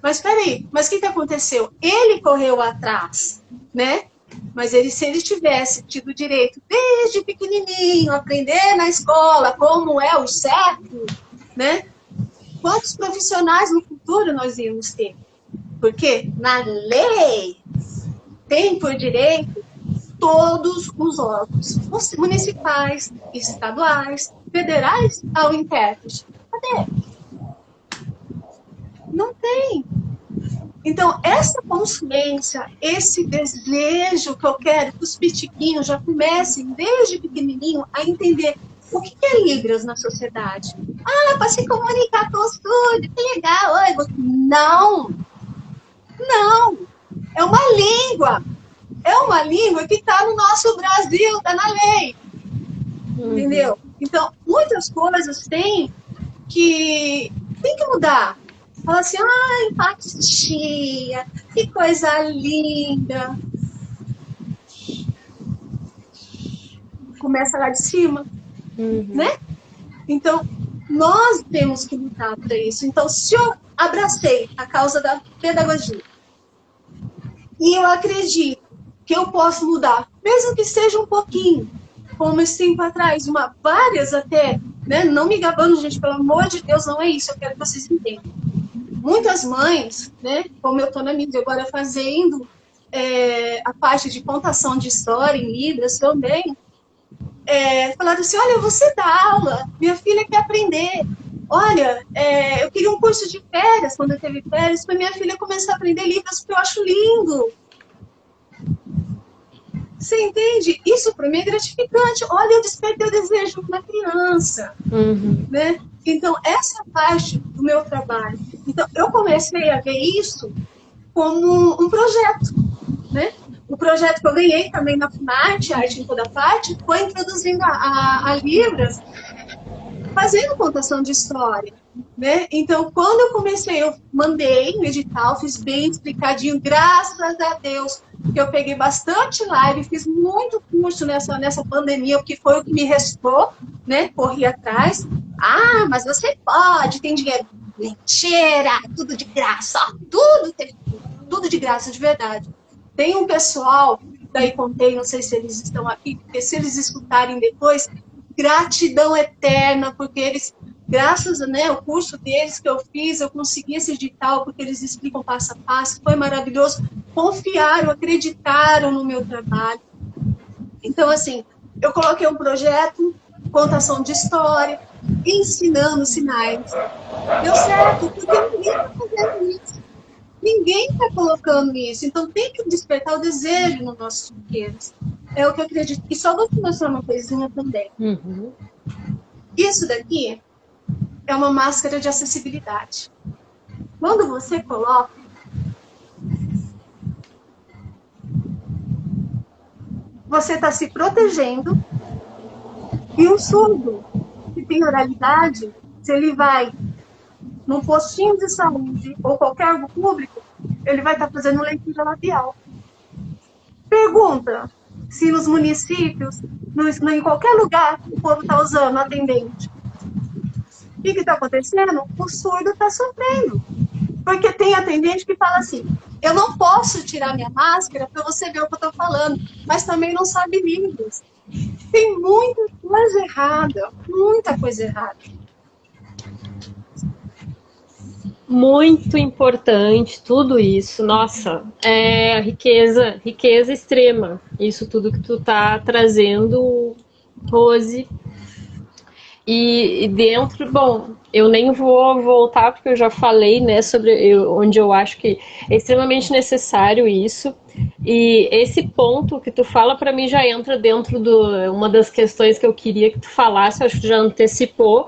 Mas peraí, mas o que aconteceu? Ele correu atrás, né? Mas se ele tivesse tido direito desde pequenininho, aprender na escola como é o certo, né? Quantos profissionais no futuro nós íamos ter? Porque na lei tem por direito todos os órgãos municipais, estaduais, federais ao intérprete. Cadê? Não tem. Então, essa consciência, esse desejo que eu quero que os pitiquinhos já comecem, desde pequenininho, a entender o que é Libras na sociedade. Para se comunicar com os surdos, pegar, oi. Não. Não. É uma língua. É uma língua que está no nosso Brasil, está na lei. Entendeu? Então, muitas coisas tem que mudar. Fala assim, empatia, que coisa linda. Começa lá de cima, né? Então, nós temos que lutar para isso. Então, se eu abracei a causa da pedagogia e eu acredito que eu posso mudar, mesmo que seja um pouquinho, como esse tempo atrás, várias até, né? Não me gabando, gente, pelo amor de Deus, não é isso, eu quero que vocês entendam. Muitas mães, né, como eu estou na mídia agora fazendo a parte de contação de história em Libras também, falaram assim, olha, você dá aula, minha filha quer aprender. Olha, eu queria um curso de férias, quando eu teve férias, para minha filha começar a aprender Libras, porque eu acho lindo. Você entende? Isso para mim é gratificante. Olha, eu despertei o desejo na criança. Né? Então, essa parte do meu trabalho. Então, eu comecei a ver isso como um projeto, né? O projeto que eu ganhei também na Funarte, Arte em Toda Parte, foi introduzindo a Libras, fazendo contação de história, né? Então, quando eu comecei, eu mandei um edital, fiz bem explicadinho, graças a Deus, que eu peguei bastante live, fiz muito curso nessa pandemia, porque foi o que me restou, né? Corri atrás. Ah, mas você pode, tem dinheiro. Mentira, tudo de graça, tudo de graça, de verdade. Tem um pessoal, daí contei, não sei se eles estão aqui, porque se eles escutarem depois, gratidão eterna, porque eles, graças ao curso deles que eu fiz, eu consegui esse edital, porque eles explicam passo a passo, foi maravilhoso, confiaram, acreditaram no meu trabalho. Então, assim, eu coloquei um projeto, contação de história, ensinando sinais. Deu certo, porque ninguém está fazendo isso. Ninguém está colocando isso. Então, tem que despertar o desejo nos nossos brinquedos. É o que eu acredito. E só vou te mostrar uma coisinha também. Uhum. Isso daqui é uma máscara de acessibilidade. Quando você coloca, você está se protegendo. E o surdo, que tem oralidade, se ele vai num postinho de saúde ou qualquer algo público, ele vai estar fazendo leitura labial. Pergunta se nos municípios, em qualquer lugar, o povo está usando atendente. O que está acontecendo? O surdo está sofrendo. Porque tem atendente que fala assim, eu não posso tirar minha máscara para você ver o que eu estou falando, mas também não sabe Libras. Tem muita coisa errada, muita coisa errada. Muito importante tudo isso, nossa, é riqueza extrema, isso tudo que tu tá trazendo, Rose. E dentro, bom, eu nem vou voltar porque eu já falei, né, sobre onde eu acho que é extremamente necessário isso. E esse ponto que tu fala para mim já entra dentro uma das questões que eu queria que tu falasse, acho que tu já antecipou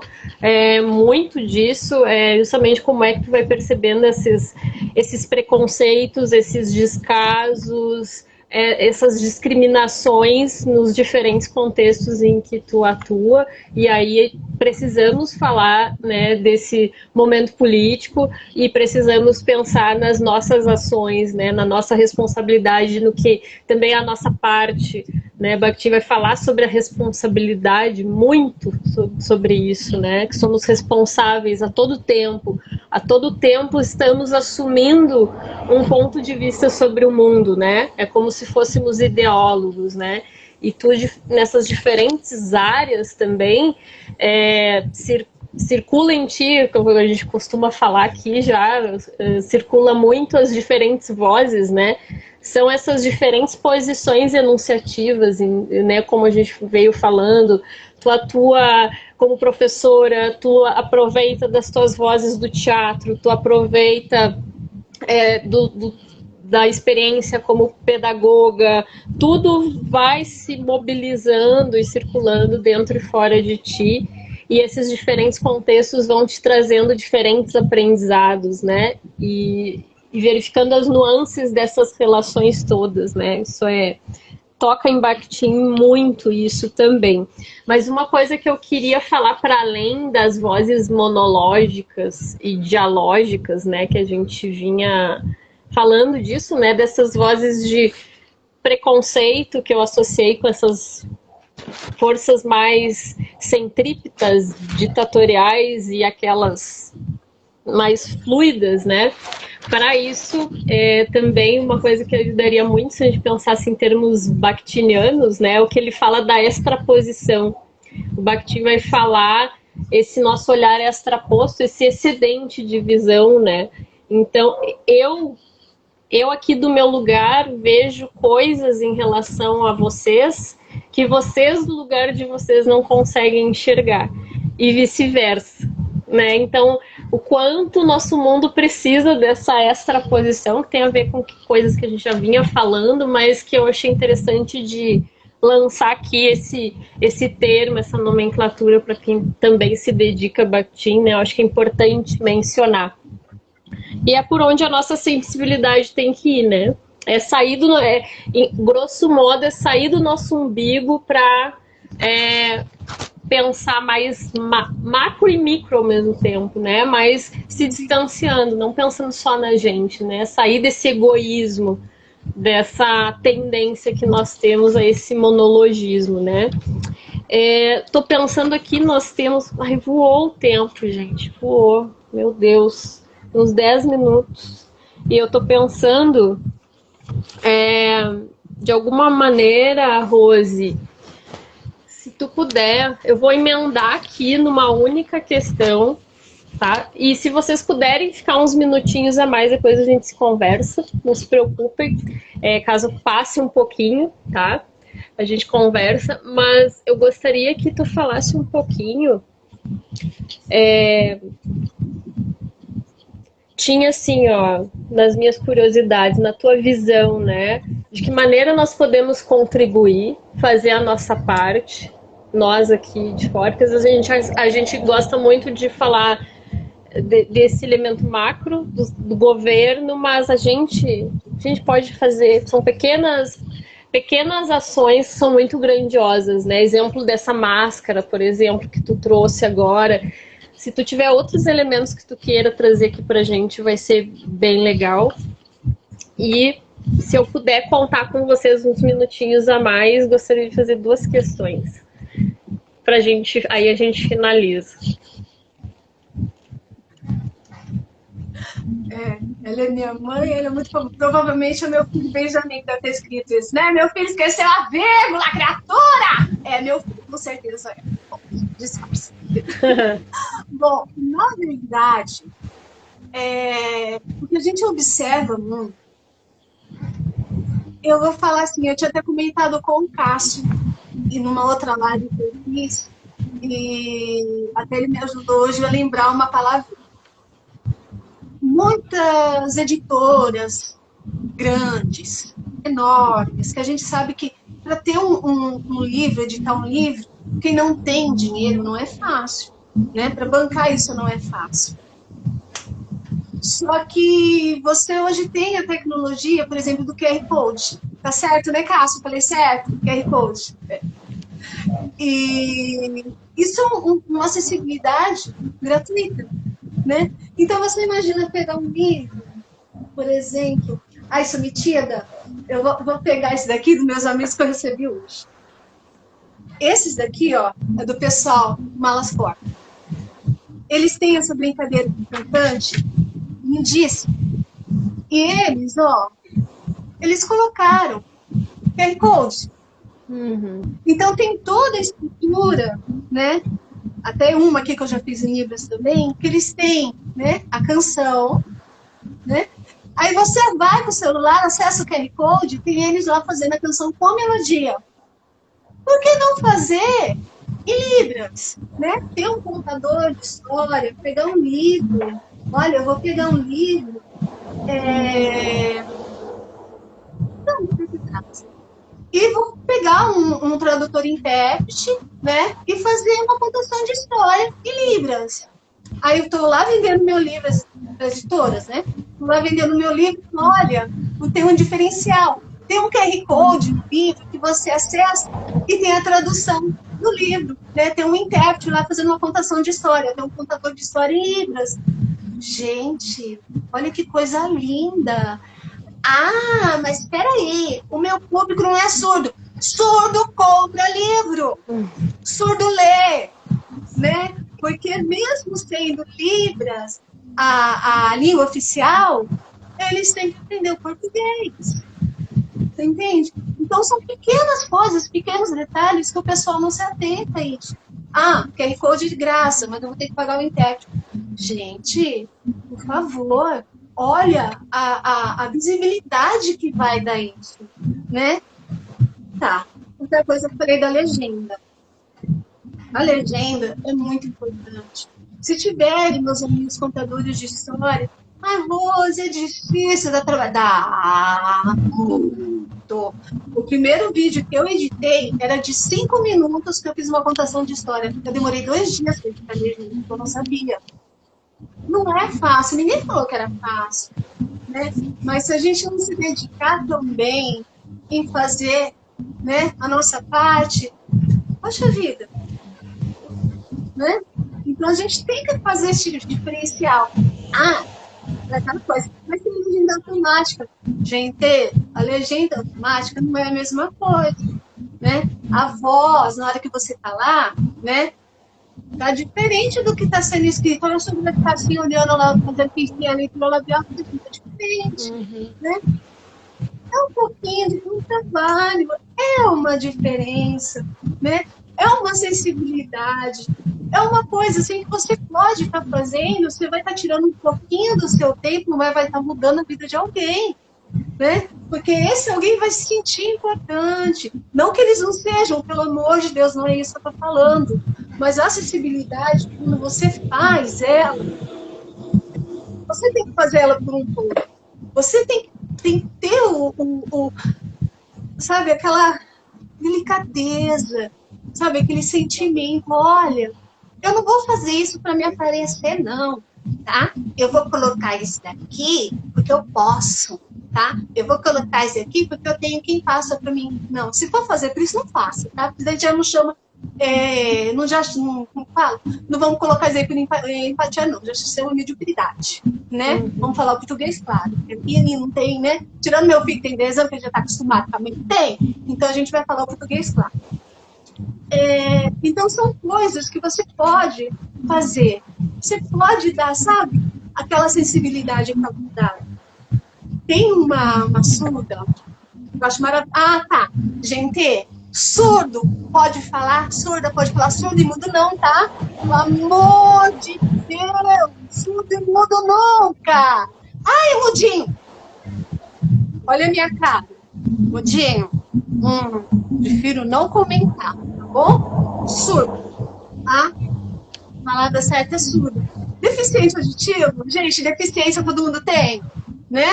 muito disso, justamente como é que tu vai percebendo esses preconceitos, esses descasos, essas discriminações nos diferentes contextos em que tu atua, e aí precisamos falar, né, desse momento político e precisamos pensar nas nossas ações, né, na nossa responsabilidade, no que também é a nossa parte, né, Bhakti vai falar sobre a responsabilidade, muito sobre isso, né, que somos responsáveis a todo tempo estamos assumindo um ponto de vista sobre o mundo, né, é como se fôssemos ideólogos, né, e tu nessas diferentes áreas também circula em ti, como a gente costuma falar aqui já, circula muito as diferentes vozes, né? São essas diferentes posições enunciativas, né? Como a gente veio falando, tu atua como professora, tu aproveita das tuas vozes do teatro, tu aproveita da experiência como pedagoga, tudo vai se mobilizando e circulando dentro e fora de ti, e esses diferentes contextos vão te trazendo diferentes aprendizados, né, e verificando as nuances dessas relações todas, né, toca em Bakhtin muito isso também. Mas uma coisa que eu queria falar para além das vozes monológicas e dialógicas, né, que a gente vinha falando disso, né, dessas vozes de preconceito que eu associei com essas forças mais centrípetas, ditatoriais e aquelas mais fluidas, né? Para isso, também uma coisa que ajudaria muito se a gente pensasse em termos bakhtinianos, né, é o que ele fala da extraposição. O Bakhtin vai falar esse nosso olhar extraposto, esse excedente de visão, né? Então, eu aqui do meu lugar vejo coisas em relação a vocês que vocês do lugar de vocês não conseguem enxergar e vice-versa, né? Então, o quanto o nosso mundo precisa dessa extraposição, que tem a ver com coisas que a gente já vinha falando, mas que eu achei interessante de lançar aqui esse termo, essa nomenclatura para quem também se dedica a Bakhtin, né? Eu acho que é importante mencionar. E é por onde a nossa sensibilidade tem que ir, né? É sair grosso modo, é sair do nosso umbigo para pensar mais macro e micro ao mesmo tempo, né? Mas se distanciando, não pensando só na gente, né? Sair desse egoísmo, dessa tendência que nós temos a esse monologismo, né? Tô pensando aqui, nós temos... Ai, voou o tempo, gente, voou, meu Deus, uns 10 minutos. E eu tô pensando, de alguma maneira, Rose, se tu puder, eu vou emendar aqui numa única questão, tá? E se vocês puderem ficar uns minutinhos a mais, depois a gente se conversa, não se preocupem, caso passe um pouquinho, tá? A gente conversa, mas eu gostaria que tu falasse um pouquinho. Tinha assim, ó, nas minhas curiosidades, na tua visão, né? De que maneira nós podemos contribuir, fazer a nossa parte, nós aqui de fora, porque às vezes a gente gosta muito de falar desse elemento macro do governo, mas a gente pode fazer, são pequenas ações que são muito grandiosas, né? Exemplo dessa máscara, por exemplo, que tu trouxe agora. Se tu tiver outros elementos que tu queira trazer aqui pra gente, vai ser bem legal. E se eu puder contar com vocês uns minutinhos a mais, gostaria de fazer 2 questões pra gente, aí a gente finaliza. Ela é minha mãe, ela é muito famosa. Provavelmente é meu filho Benjamin que deve ter escrito isso, né? Meu filho esqueceu a vírgula, criatura! É, meu filho, com certeza é. Bom, disfarce. Bom, na verdade, o que a gente observa muito, eu vou falar assim, eu tinha até comentado com o Cássio, e numa outra live que eu fiz, e até ele me ajudou hoje a lembrar uma palavra. Muitas editoras grandes, enormes, que a gente sabe que para ter um livro, editar um livro, quem não tem dinheiro não é fácil, né? Para bancar isso não é fácil. Só que você hoje tem a tecnologia, por exemplo, do QR Code. Tá certo, né, Cássio? Falei certo? QR Code. E isso é uma acessibilidade gratuita, né? Então você imagina pegar um livro, por exemplo, isso me tira, eu vou pegar esse daqui dos meus amigos que eu recebi hoje. Esses daqui, ó, é do pessoal Malas Fortes. Eles têm essa brincadeira importante, lindíssima. E eles, ó, eles colocaram QR Code. Uhum. Então tem toda a estrutura, né? Até uma aqui que eu já fiz em Libras também, que eles têm, né, a canção, né? Aí você vai com o celular, acessa o QR Code, tem eles lá fazendo a canção com melodia. Por que não fazer em Libras, né? Ter um contador de história, pegar um livro. Olha, eu vou pegar um livro. E vou pegar um tradutor intérprete, né? E fazer uma contação de história em Libras. Aí eu estou lá vendendo meu livro, as editoras, né? Estou lá vendendo meu livro, olha, tem um diferencial. Tem um QR Code no livro que você acessa e tem a tradução do livro, né? Tem um intérprete lá fazendo uma contação de história, tem um contador de história em Libras. Gente, olha que coisa linda! Ah, mas espera aí, o meu público não é surdo. Surdo compra livro, surdo lê, né? Porque mesmo sendo Libras a língua oficial, eles têm que aprender o português. Você entende? Então são pequenas coisas, pequenos detalhes que o pessoal não se atenta a isso. QR Code de graça, mas eu vou ter que pagar o intérprete. Gente, por favor, olha a visibilidade que vai dar isso, né? Tá. Outra coisa que eu falei da legenda. A legenda é muito importante. Se tiverem, meus amigos contadores de história, Rose, é difícil dar trabalho. Dá. editou. O primeiro vídeo que eu editei era de 5 minutos que eu fiz uma contação de história. Eu demorei 2 dias para editar mesmo, porque eu não sabia. Não é fácil, ninguém falou que era fácil, né? Mas se a gente não se dedicar também em fazer, né, a nossa parte, poxa vida, né? Então a gente tem que fazer esse diferencial. É aquela coisa, mas tem legenda automática. Gente, a legenda automática não é a mesma coisa, né? A voz, na hora que você tá lá, né? Tá diferente do que está sendo escrito. Olha, sobre vai ficar assim, olhando lá, fazendo piscina, leitura labial, tá diferente, né? É um pouquinho de um trabalho, é uma diferença, né? É uma sensibilidade, é uma coisa assim que você pode estar fazendo, você vai estar tirando um pouquinho do seu tempo, mas vai estar mudando a vida de alguém, né? Porque esse alguém vai se sentir importante. Não que eles não sejam, pelo amor de Deus, não é isso que eu estou falando. Mas a acessibilidade, quando você faz ela, você tem que fazer ela por um todo. Você tem que ter sabe, aquela delicadeza, sabe, aquele sentimento. Olha, eu não vou fazer isso para me aparecer, não, tá? Eu vou colocar isso daqui porque eu posso, tá? Eu vou colocar isso aqui porque eu tenho quem faça para mim. Não, se for fazer por isso, não faça, tá? Porque daí já não chama, não vamos colocar isso aí por empatia, não. Já chama mediocridade, né? Vamos falar o português, claro. Aqui não tem, né? Tirando meu filho que tem 10 anos, que ele já está acostumado, também tem. Então a gente vai falar o português, claro. Então são coisas que você pode fazer. Você pode dar, sabe, aquela sensibilidade que eu dar. Tem uma surda, eu acho maravilhosa. Ah, tá. Gente, surdo pode falar, surda pode falar, surdo e mudo não, tá? Pelo amor de Deus, surdo e mudo nunca. Ai, mudinho. Olha a minha cara. Mudinho. Prefiro não comentar, tá bom? Surdo, tá? A palavra certa é surdo. Deficiente auditivo, gente, deficiência todo mundo tem, né?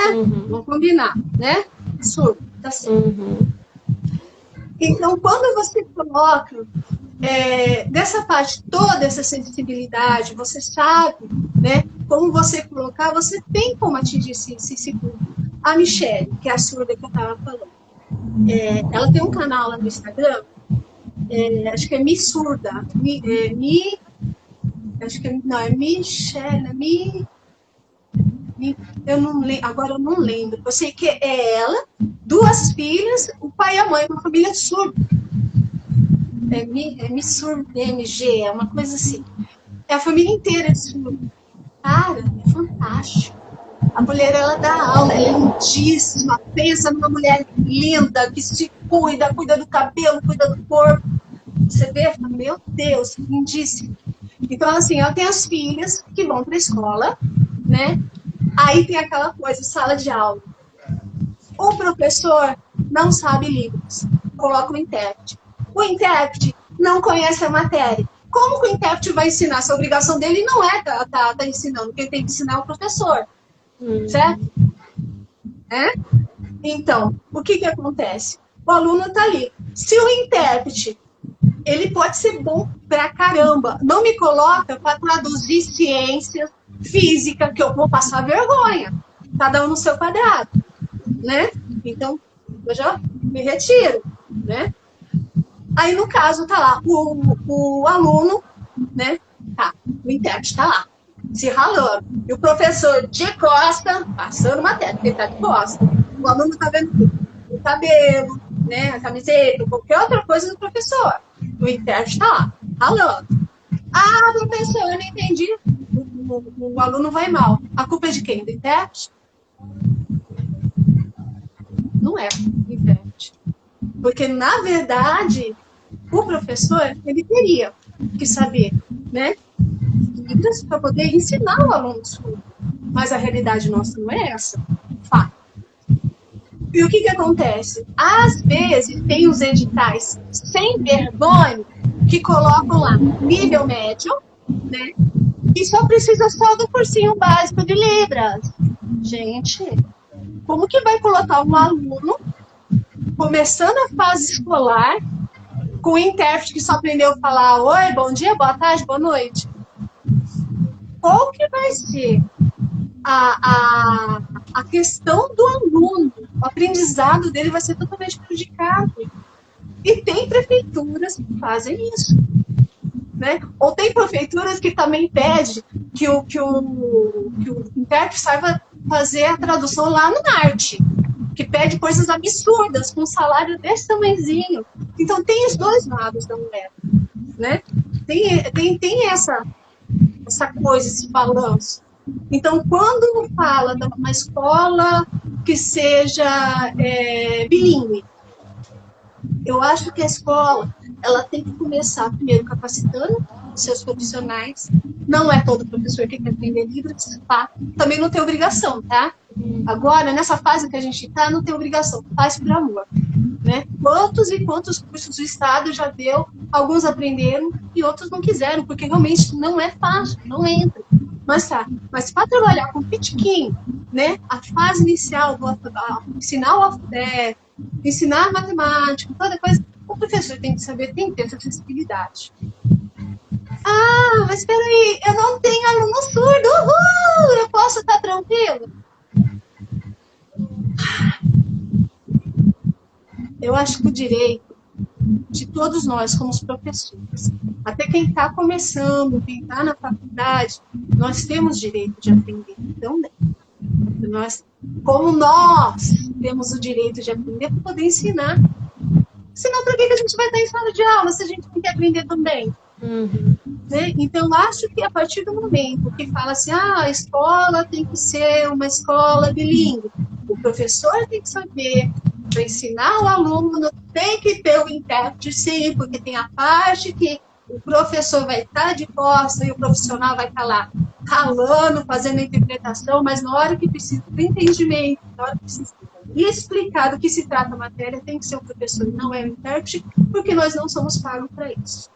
Vamos combinar, né? Surdo, tá certo. Então, quando você coloca dessa parte toda essa sensibilidade, você sabe, né? Como você colocar, você tem como atingir esse público. A Michelle, que é a surda que eu estava falando, ela tem um canal lá no Instagram, acho que é Mi Surda, acho que não, é Michelle, eu não lembro, agora eu não lembro. Eu sei que é ela, 2 filhas, o pai e a mãe, uma família surda. Mi Surda, MG, é uma coisa assim. É a família inteira de surda. Cara, é fantástico. A mulher, ela dá aula, ela é lindíssima. Pensa numa mulher linda, que se cuida do cabelo, cuida do corpo. Você vê, meu Deus, lindíssima. Então, assim, ela tem as filhas que vão para a escola, né? Aí tem aquela coisa, sala de aula. O professor não sabe Libras, coloca o intérprete. O intérprete não conhece a matéria. Como que o intérprete vai ensinar? Essa obrigação dele não é tá ensinando, quem tem que ensinar é o professor. Certo? Então, o que acontece? O aluno está ali. Se o intérprete, ele pode ser bom pra caramba, não me coloca para traduzir ciências, física, que eu vou passar vergonha. Cada um no seu quadrado, né? Então, eu já me retiro, né? Aí, no caso, tá lá o aluno, né? Tá, o intérprete tá lá, se ralando. E o professor de costa, passando matéria, porque ele tá de costa. O aluno tá vendo tudo. O cabelo, né? A camiseta, qualquer outra coisa do professor. O intérprete tá lá, ralando. Ah, professor, eu não entendi. O aluno vai mal. A culpa é de quem? Do intérprete? Não é do intérprete. Porque, na verdade, o professor, ele teria que saber, né? Para poder ensinar o aluno surdo. Mas a realidade nossa não é essa. Fato. E o que acontece? Às vezes, tem os editais sem vergonha que colocam lá nível médio, né? E só precisa só do cursinho básico de Libras. Gente, como que vai colocar um aluno começando a fase escolar, com o intérprete que só aprendeu a falar oi, bom dia, boa tarde, boa noite. Qual que vai ser a questão do aluno? O aprendizado dele vai ser totalmente prejudicado. E tem prefeituras que fazem isso. Né? Ou tem prefeituras que também pedem que o intérprete saiba fazer a tradução lá no NARTE, que pede coisas absurdas, com um salário desse tamanhozinho. Então, tem os dois lados da moeda. Né? Tem essa coisa, esse balanço. Então, quando fala de uma escola que seja bilíngue, eu acho que a escola ela tem que começar primeiro capacitando os seus profissionais. Não é todo professor que quer aprender Libras, tá? Também não tem obrigação, tá? Agora, nessa fase que a gente está, não tem obrigação, faz por amor. Né? Quantos e quantos cursos o Estado já deu, alguns aprenderam e outros não quiseram, porque realmente não é fácil, não entra. Mas tá, mas para trabalhar com pitiquinho, né, a fase inicial, ensinar matemática, toda coisa, o professor tem que saber, tem que ter essa acessibilidade. Ah, mas espera aí, eu não tenho aluno surdo, eu posso estar tranquilo? Eu acho que o direito de todos nós, como os professores, até quem está começando, quem está na faculdade, nós temos direito de aprender também. Como nós temos o direito de aprender para poder ensinar. Senão, para que a gente vai estar em sala de aula se a gente tem que aprender também? Né? Então, acho que a partir do momento que fala assim, a escola tem que ser uma escola bilíngue, o professor tem que saber, para ensinar o aluno, tem que ter o intérprete, sim, porque tem a parte que o professor vai estar de costas e o profissional vai estar lá calando, fazendo a interpretação, mas na hora que precisa do entendimento, na hora que precisa explicar do que se trata a matéria, tem que ser o professor, não é o intérprete, porque nós não somos pagos para isso.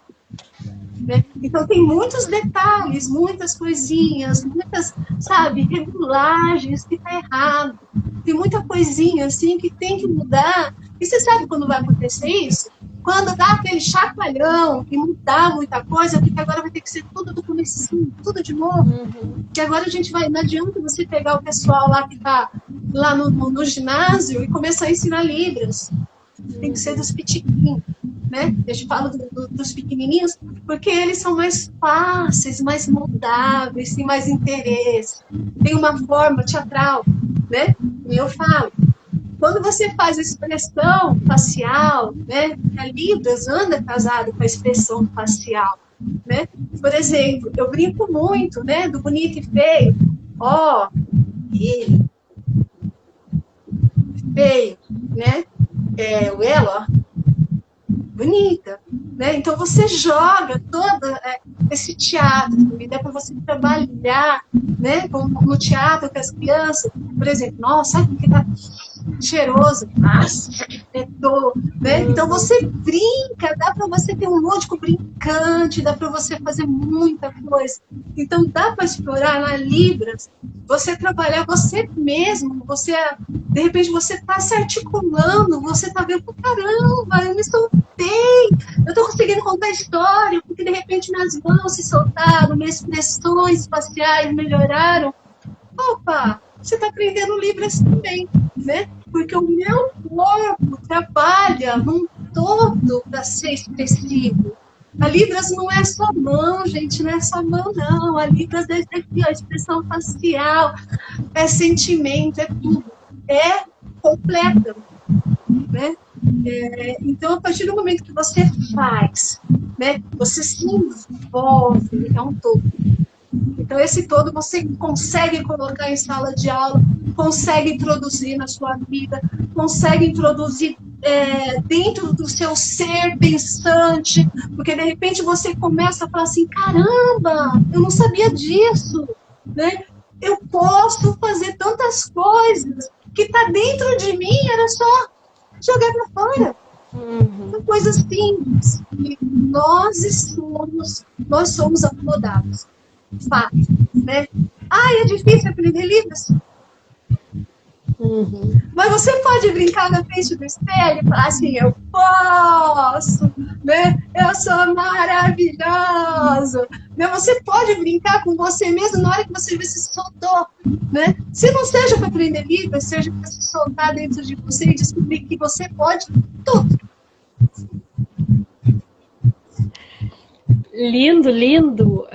Né? Então, tem muitos detalhes, muitas coisinhas, muitas, sabe, regulagens que tá errado. Tem muita coisinha, assim, que tem que mudar. E você sabe quando vai acontecer isso? Quando dá aquele chacoalhão e mudar muita coisa, porque agora vai ter que ser tudo do comecinho, tudo de novo. Que agora a gente vai, não adianta você pegar o pessoal lá que tá lá no ginásio e começar a ensinar Libras. Tem que ser dos pitiquinhos, né? Eu te falo dos pequenininhos, porque eles são mais fáceis, mais moldáveis, têm mais interesse, tem uma forma teatral, né? E eu falo, quando você faz a expressão facial, né? A Libras anda casado com a expressão facial, né? Por exemplo, eu brinco muito, né? Do bonito e feio. Ó, ele, feio, né? O ela, ó, bonita, né? Então você joga todo esse teatro, dá para você trabalhar, né? No teatro com as crianças, por exemplo, nossa, sabe que tá cheiroso, nossa, né? Então você brinca, dá para você ter um lúdico brincante, dá para você fazer muita coisa. Então dá para explorar na Libras, você trabalhar você mesmo, você, de repente você está se articulando, você está vendo, caramba, eu me soltei, eu estou conseguindo contar história, porque de repente minhas mãos se soltaram, minhas expressões faciais melhoraram. Opa, você está aprendendo Libras também, né? Porque o meu corpo trabalha num todo para ser expressivo. A Libras não é só mão, gente, não é só mão, não. A Libras é aqui, a expressão facial, é sentimento, é tudo. É completa, né? Então, a partir do momento que você faz, né, você se envolve, é um todo. Então, esse todo você consegue colocar em sala de aula, consegue introduzir na sua vida, consegue introduzir dentro do seu ser pensante, porque de repente você começa a falar assim, caramba, eu não sabia disso, né? Eu posso fazer tantas coisas que está dentro de mim, era só jogar para fora. São coisas simples. E nós somos acomodados. Fato, né? É difícil aprender Libras? Mas você pode brincar na frente do espelho e falar assim, eu posso, né? Eu sou maravilhoso. Né? Você pode brincar com você mesmo na hora que você se soltou, né? Se não seja para aprender Libras, seja para se soltar dentro de você e descobrir que você pode tudo. Lindo, lindo.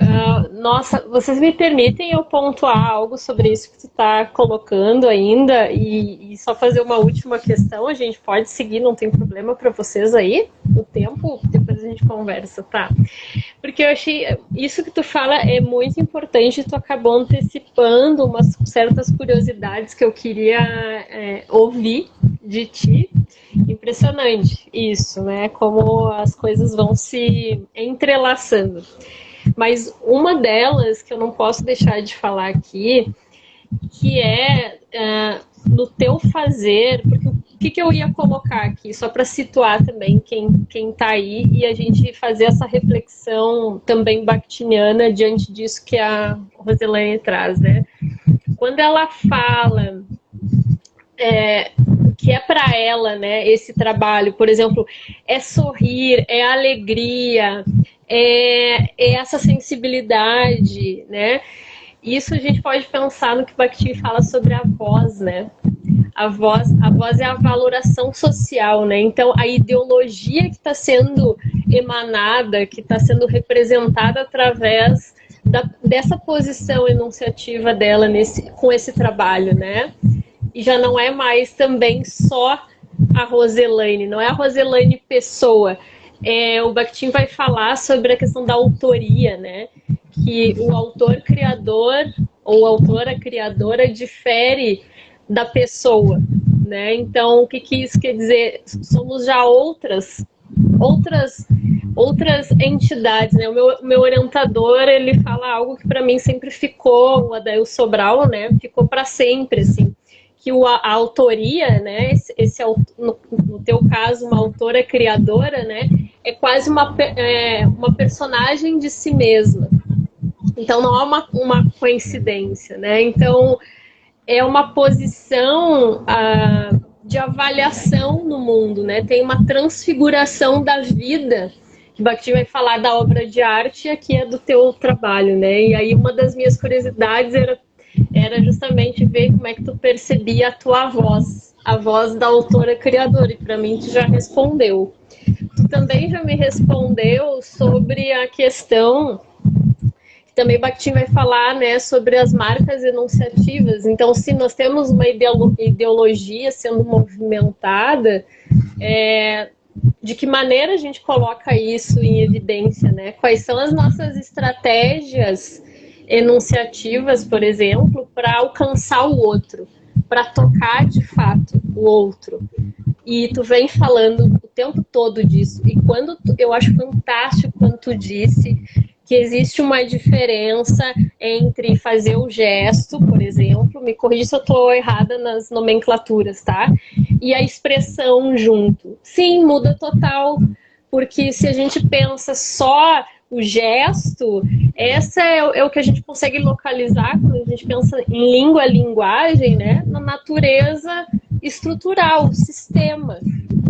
Nossa, vocês me permitem eu pontuar algo sobre isso que tu está colocando ainda e só fazer uma última questão. A gente pode seguir, não tem problema para vocês aí? O tempo, depois a gente conversa, tá? Porque eu achei, isso que tu fala é muito importante, tu acabou antecipando umas certas curiosidades que eu queria ouvir de ti. Impressionante isso, né? Como as coisas vão se entrelaçando. Mas uma delas que eu não posso deixar de falar aqui, que é no teu fazer, porque o que eu ia colocar aqui, só para situar também quem tá aí e a gente fazer essa reflexão também bakhtiniana diante disso que a Roselaine traz, né? Quando ela fala que é para ela, né, esse trabalho, por exemplo, é sorrir, é alegria, é essa sensibilidade, né? Isso a gente pode pensar no que Bakhtin fala sobre a voz, né? A voz é a valoração social, né? Então, a ideologia que está sendo emanada, que está sendo representada através dessa posição enunciativa dela com esse trabalho, né? E já não é mais também só a Roselaine, não é a Roselaine pessoa. O Bakhtin vai falar sobre a questão da autoria, né? Que o autor-criador ou autora-criadora difere da pessoa, né? Então, o que isso quer dizer? Somos já outras entidades, né? O meu orientador, ele fala algo que para mim sempre ficou, o Adail Sobral, né? Ficou para sempre, assim. Que a autoria, né, no teu caso, uma autora criadora, né, é quase uma personagem de si mesma. Então, não é uma coincidência, né? Então, é uma posição de avaliação no mundo, né? Tem uma transfiguração da vida, que Bakhtin vai falar da obra de arte, e aqui é do teu trabalho, né? E aí, uma das minhas curiosidades era justamente ver como é que tu percebia a tua voz, a voz da autora criadora, e para mim tu já respondeu. Tu também já me respondeu sobre a questão, que também Bakhtin vai falar, né, sobre as marcas enunciativas. Então, se nós temos uma ideologia sendo movimentada, de que maneira a gente coloca isso em evidência, né? Quais são as nossas estratégias enunciativas, por exemplo, para alcançar o outro, para tocar de fato o outro. E tu vem falando o tempo todo disso. E eu acho fantástico quando tu disse que existe uma diferença entre fazer o gesto, por exemplo, me corrija se eu estou errada nas nomenclaturas, tá? E a expressão junto. Sim, muda total, porque se a gente pensa só o gesto, essa é o que a gente consegue localizar quando a gente pensa em linguagem, né? Na natureza estrutural, sistema.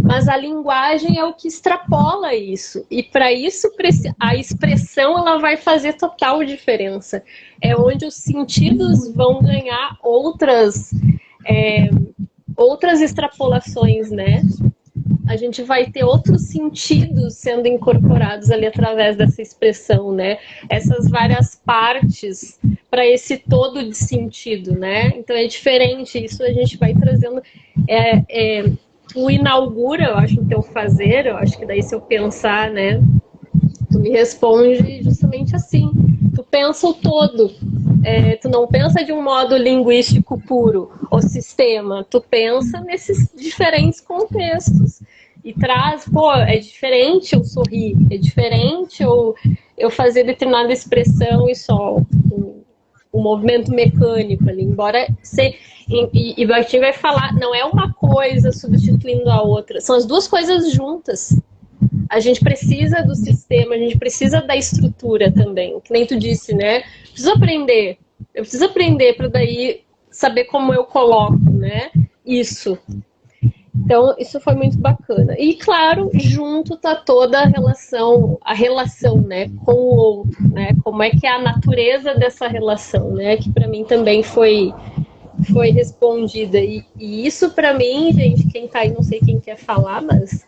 Mas a linguagem é o que extrapola isso. E para isso, a expressão ela vai fazer total diferença. É onde os sentidos vão ganhar outras extrapolações, né? A gente vai ter outros sentidos sendo incorporados ali através dessa expressão, né? Essas várias partes para esse todo de sentido, né? Então é diferente, isso a gente vai trazendo. Tu inaugura, eu acho, o teu fazer, eu acho que daí se eu pensar, né? Tu me responde justamente assim. Tu pensa o todo. Tu não pensa de um modo linguístico puro, o sistema. Tu pensa nesses diferentes contextos. E traz, é diferente eu sorrir, é diferente eu fazer determinada expressão e só o movimento mecânico ali. Embora e Bakhtin vai falar, não é uma coisa substituindo a outra, são as duas coisas juntas. A gente precisa do sistema, a gente precisa da estrutura também, que nem tu disse, né? Eu preciso aprender para daí saber como eu coloco, né? isso. Então, isso foi muito bacana. E, claro, junto tá toda a relação, né, com o outro, né? Como é que é a natureza dessa relação, né? Que para mim também foi respondida. E isso para mim, gente, quem tá aí, não sei quem quer falar, mas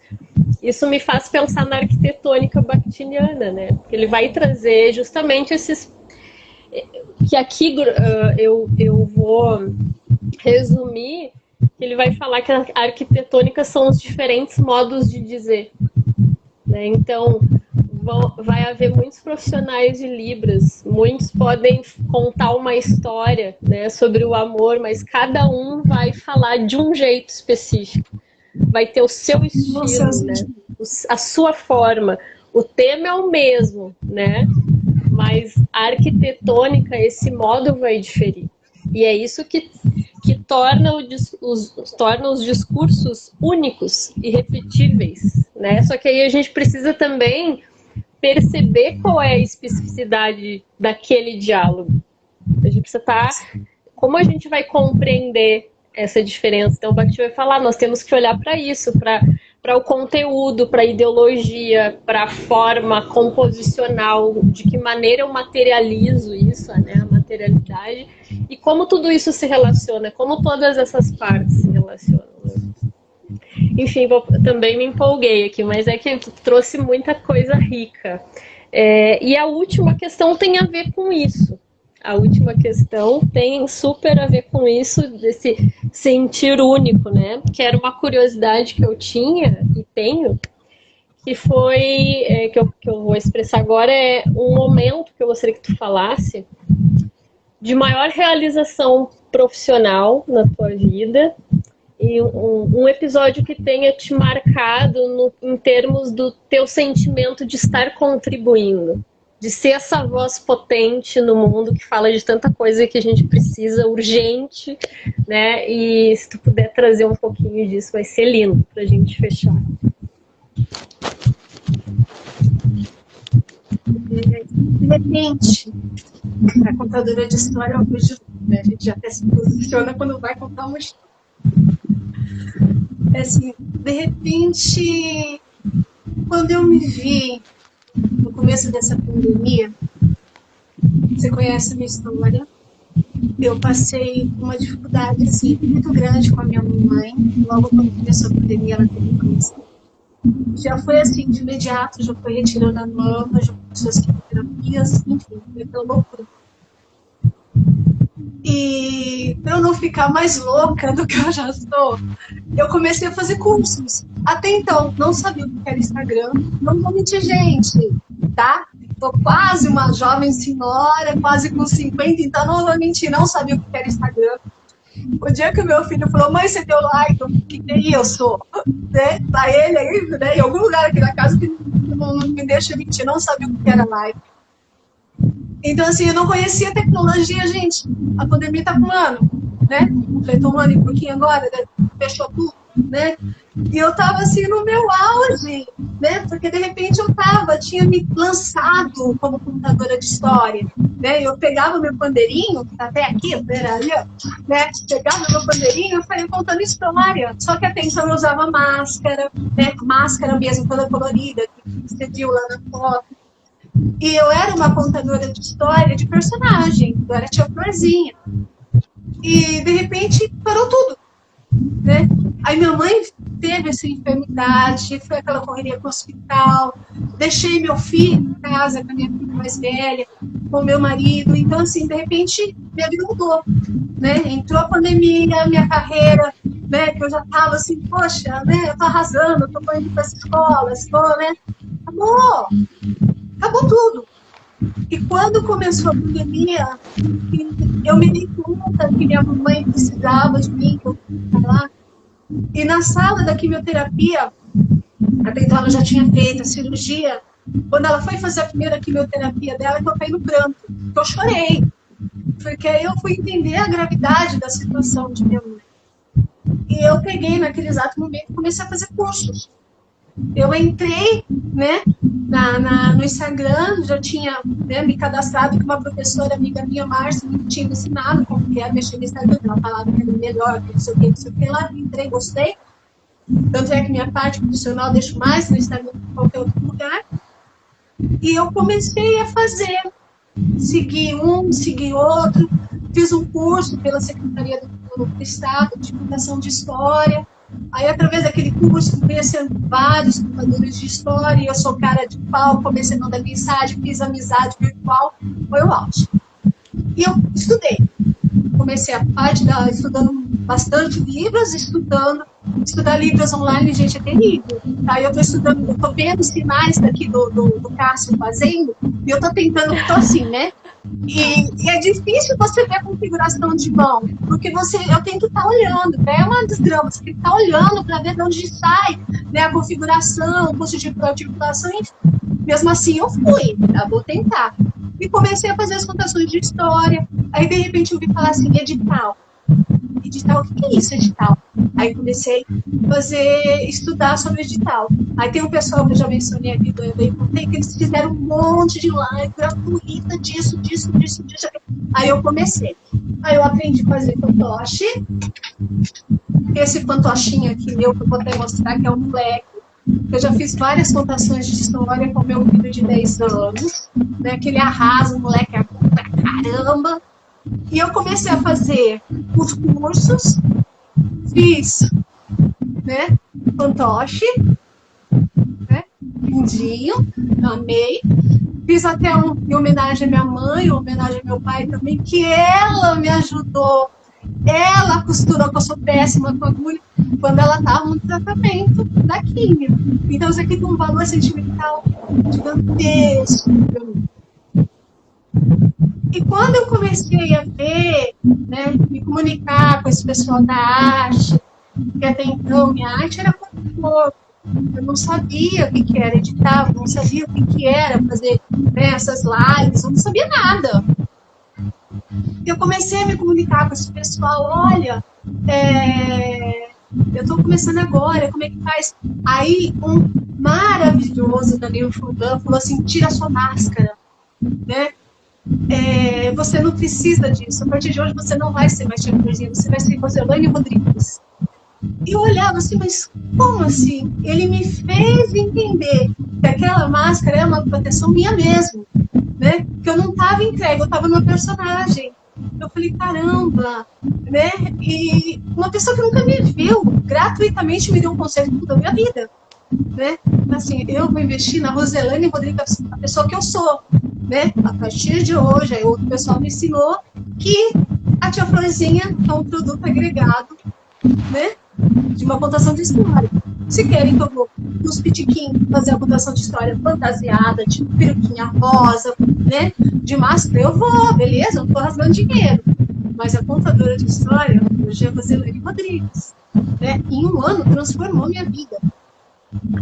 isso me faz pensar na arquitetônica bakhtiniana, né? Porque ele vai trazer justamente esses... Que aqui eu vou resumir, que ele vai falar que a arquitetônica são os diferentes modos de dizer, né? Então, vai haver muitos profissionais de Libras, muitos podem contar uma história, né, sobre o amor, mas cada um vai falar de um jeito específico. Vai ter o seu estilo, né? A sua forma. O tema é o mesmo, né? Mas a arquitetônica, esse modo vai diferir. E é isso que torna os discursos únicos e repetíveis, né? Só que aí a gente precisa também perceber qual é a especificidade daquele diálogo. A gente precisa estar... Como a gente vai compreender essa diferença? Então o Bakhtin vai falar, nós temos que olhar para isso, para o conteúdo, para a ideologia, para a forma composicional, de que maneira eu materializo isso, né, a materialidade, e como tudo isso se relaciona, como todas essas partes se relacionam. Enfim, também me empolguei aqui, mas é que trouxe muita coisa rica. E a última questão tem a ver com isso. A última questão tem super a ver com isso, desse sentir único, né? Que era uma curiosidade que eu tinha e tenho, que foi, que eu vou expressar agora, é um momento que eu gostaria que tu falasse de maior realização profissional na tua vida e um episódio que tenha te marcado em termos do teu sentimento de estar contribuindo, de ser essa voz potente no mundo que fala de tanta coisa que a gente precisa, urgente, né? E se tu puder trazer um pouquinho disso, vai ser lindo pra gente fechar. De repente, a contadora de história é uma coisa de... né? A gente já até se posiciona quando vai contar uma história. Assim, de repente, quando eu me vi no começo dessa pandemia, você conhece a minha história, eu passei uma dificuldade assim, muito grande com a minha mãe. Logo quando começou a pandemia, ela teve câncer. Já foi assim, de imediato, já foi retirando a mama, já começou as quimioterapias, enfim, foi pela loucura. E para eu não ficar mais louca do que eu já estou, eu comecei a fazer cursos. Até então, não sabia o que era Instagram, não vou mentir, gente, tá? Tô quase uma jovem senhora, quase com 50, então não vou mentir, não sabia o que era Instagram. O dia que o meu filho falou, mãe, você deu like, que eu sou? Né? Tá ele aí, né? Em algum lugar aqui na casa que não me deixa mentir, não sabia o que era like. Então, assim, eu não conhecia tecnologia, gente. A pandemia tá com um ano, né? Completou um ano e pouquinho agora, né? Fechou tudo, né? E eu tava, assim, no meu auge, né? Porque, de repente, tinha me lançado como contadora de história, né? Eu pegava meu pandeirinho, que tá até aqui, ali, né? Pegava meu pandeirinho e saía contando história. Só que até então eu usava máscara, né? Máscara mesmo, toda colorida, que você viu lá na foto. E eu era uma contadora de história de personagem, eu era tia Florzinha. E, de repente, parou tudo, né? Aí minha mãe teve essa enfermidade, foi aquela correria pro hospital, deixei meu filho em casa com a minha filha mais velha, com o meu marido. Então, assim, de repente, minha vida mudou, né? Entrou a pandemia, minha carreira, né? Que eu já tava assim, poxa, né? Eu tô arrasando, tô indo para as escolas, né? Acabou tudo. E quando começou a pandemia, eu me dei conta que minha mãe precisava de mim, que eu ia lá. E na sala da quimioterapia, até então ela já tinha feito a cirurgia, quando ela foi fazer a primeira quimioterapia dela, eu caí no pranto. Eu chorei. Porque aí eu fui entender a gravidade da situação de minha mãe. E eu peguei naquele exato momento e comecei a fazer cursos. eu entrei, né, no Instagram, já tinha, né, me cadastrado com uma professora amiga minha, Márcia, que tinha me ensinado como que é mexer no Instagram, ela falava que era melhor, que não sei o que lá, entrei, gostei. Tanto é que minha parte profissional eu deixo mais no Instagram do que qualquer outro lugar. E eu comecei a fazer, segui um, segui outro, fiz um curso pela Secretaria do Estado de Fundação de História. Aí, através daquele curso, conhecendo vários contadores de história, e eu sou cara de pau, comecei a mandar mensagem, fiz amizade virtual, foi o auge. E eu estudei. Comecei a parte estudando bastante livros, estudar livros online, gente, é terrível. Tá? Eu tô vendo sinais daqui do Cássio fazendo, e eu tô tentando, tô assim, né? E é difícil você ver a configuração de mão, porque eu tenho que estar olhando, é uma desgrama, você tem que estar olhando para ver de onde sai, né, a configuração, o custo de articulação, mesmo assim eu fui, vou tentar. E comecei a fazer as contações de história, aí de repente eu vi falar assim, edital, o que é isso, edital? Aí comecei a estudar sobre edital. Aí tem um pessoal que eu já mencionei aqui do contei que eles fizeram um monte de live gratuita disso. Aí eu comecei. Aí eu aprendi a fazer fantoche. Esse fantochinho aqui meu, que eu vou até mostrar, que é um moleque. Eu já fiz várias contações de história com meu filho de 10 anos, né, que ele arrasa, o moleque é pra caramba. E eu comecei a fazer os cursos, fiz, né, fantoche, né, lindinho, amei. Fiz até em homenagem à minha mãe, em homenagem ao meu pai também, que ela me ajudou. Ela costurou, que eu sou péssima com agulha, quando ela estava no tratamento da químio. Então isso aqui tem um valor sentimental gigantesco para mim. E quando eu comecei a ver, né, me comunicar com esse pessoal da arte, que até então minha arte era muito pouco, eu não sabia o que era editar, eu não sabia o que era fazer, né, essas lives, eu não sabia nada. Eu comecei a me comunicar com esse pessoal, olha, eu estou começando agora, como é que faz? Aí um maravilhoso Danilo Fulgan falou assim, tira a sua máscara, né? Você não precisa disso, a partir de hoje você não vai ser mais Tia Florzinha, você vai ser Roselane Rodrigues. E eu olhava assim, mas como assim? Ele me fez entender que aquela máscara é uma proteção minha mesmo, né? Que eu não estava entregue, eu estava numa personagem. Eu falei, caramba, né? E uma pessoa que nunca me viu, gratuitamente me deu um conselho que mudou minha vida, né? Assim, eu vou investir na Roselane Rodrigues, a pessoa que eu sou, né? A partir de hoje, aí outro pessoal me ensinou que a Tia Florzinha é um produto agregado, né? De uma contação de história. Se querem que eu vou nos pitiquinhos fazer a contação de história fantasiada, de peruquinha rosa, né? De máscara, eu vou, beleza? Eu não tô rasgando dinheiro. Mas a contadora de história, hoje é a Roselane Rodrigues, né? Em um ano transformou minha vida.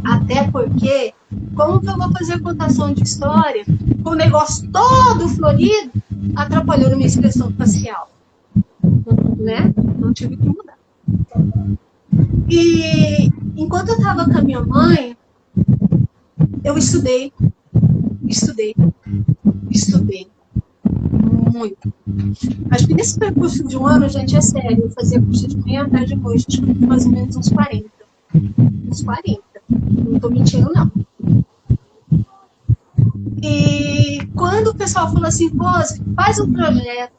Até porque, como que eu vou fazer a contação de história com o negócio todo florido, atrapalhou a minha expressão facial, né? Não tive que mudar. E enquanto eu estava com a minha mãe, eu estudei muito. Acho que nesse percurso de um ano, gente, é sério, eu fazia curso de manhã, tarde e noite, acho que mais ou menos uns 40. Não tô mentindo, não. E quando o pessoal falou assim, Rose, faz um projeto,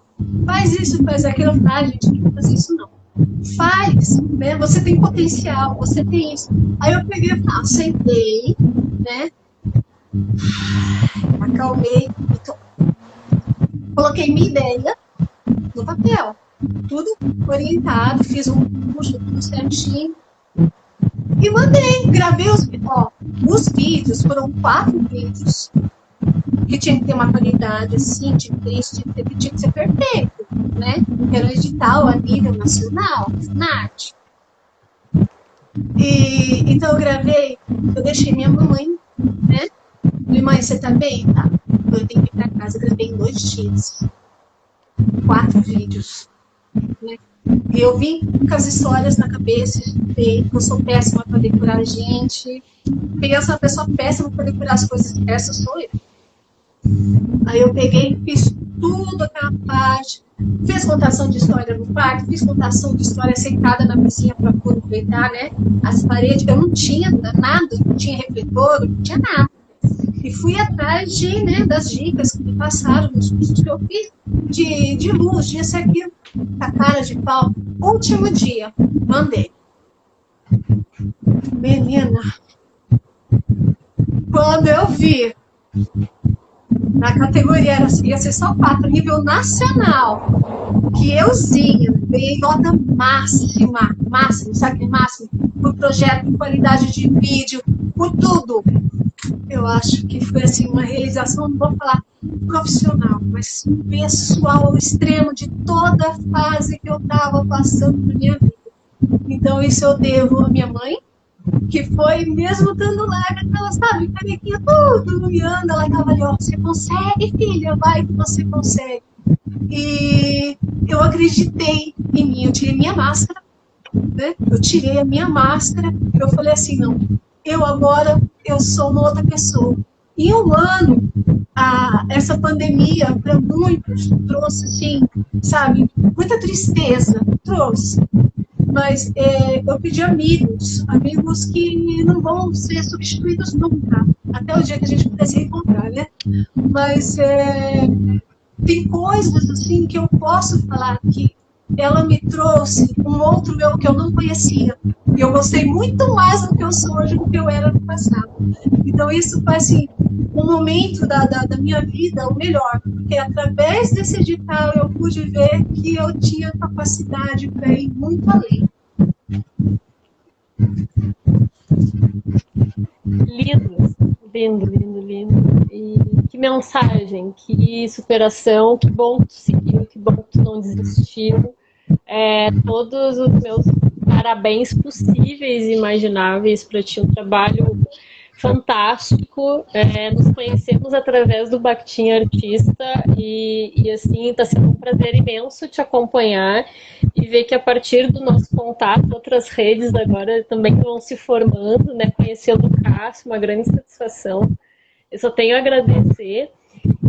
faz isso, faz aquilo, eu falei, gente, não vou fazer isso não. Faz, né? Você tem potencial, você tem isso. Aí eu peguei e falei, sentei, né? Acalmei, coloquei minha ideia no papel, tudo orientado, fiz um curso, tudo certinho. E mandei, gravei os vídeos, foram 4 vídeos, que tinha que ter uma qualidade assim, tinha que ser perfeito, né? Era um edital a nível nacional, na arte. E então eu gravei, eu deixei minha mamãe, né? Falei, mãe, você tá bem? Tá. Eu tenho que ir pra casa, eu gravei em 2 dias. 4 vídeos. Né? E eu vim com as histórias na cabeça, eu sou péssima para decorar gente. Pensa uma pessoa péssima para decorar as coisas, essa sou eu. Aí eu peguei, fiz tudo aquela parte, fiz contação de história no quarto, fiz contação de história sentada na piscina para aproveitar, né? As paredes, eu não tinha nada, não tinha refletor, não tinha nada. E fui atrás das dicas que me passaram nos cursos que eu fiz de luz, disso e aquilo, a cara de pau. Último dia, mandei. Menina, quando eu vi, na categoria ia ser só 4, nível nacional, que euzinha, ganhei nota máxima, sabe, máximo, por projeto, por qualidade de vídeo, por tudo. Eu acho que foi assim uma realização, não vou falar profissional, mas pessoal ao extremo de toda a fase que eu estava passando na minha vida. Então isso eu devo à minha mãe, que foi mesmo dando larga, ela sabe, canequinha tudo, e anda, ela estava ali, ó, você consegue, filha, vai que você consegue. E eu acreditei em mim, eu tirei minha máscara, né? Eu tirei a minha máscara, eu falei assim, não, eu sou uma outra pessoa. Em um ano, essa pandemia para muitos trouxe, assim, sabe, muita tristeza, trouxe. Mas eu pedi amigos que não vão ser substituídos nunca, até o dia que a gente puder se encontrar, né? Mas tem coisas assim que eu posso falar que ela me trouxe um outro eu que eu não conhecia. E eu gostei muito mais do que eu sou hoje do que eu era no passado. Então isso foi assim, um momento da minha vida, o melhor. Porque através desse edital eu pude ver que eu tinha capacidade para ir muito além. Lindo. E que mensagem, que superação, que bom que tu seguiu, que bom que tu não desistiu. Todos os meus parabéns possíveis e imagináveis para ti, um trabalho fantástico. Nos conhecemos através do Bactin Artista e assim, está sendo um prazer imenso te acompanhar e ver que a partir do nosso contato, outras redes agora também vão se formando, né? Conhecendo o Cássio, uma grande satisfação. Eu só tenho a agradecer.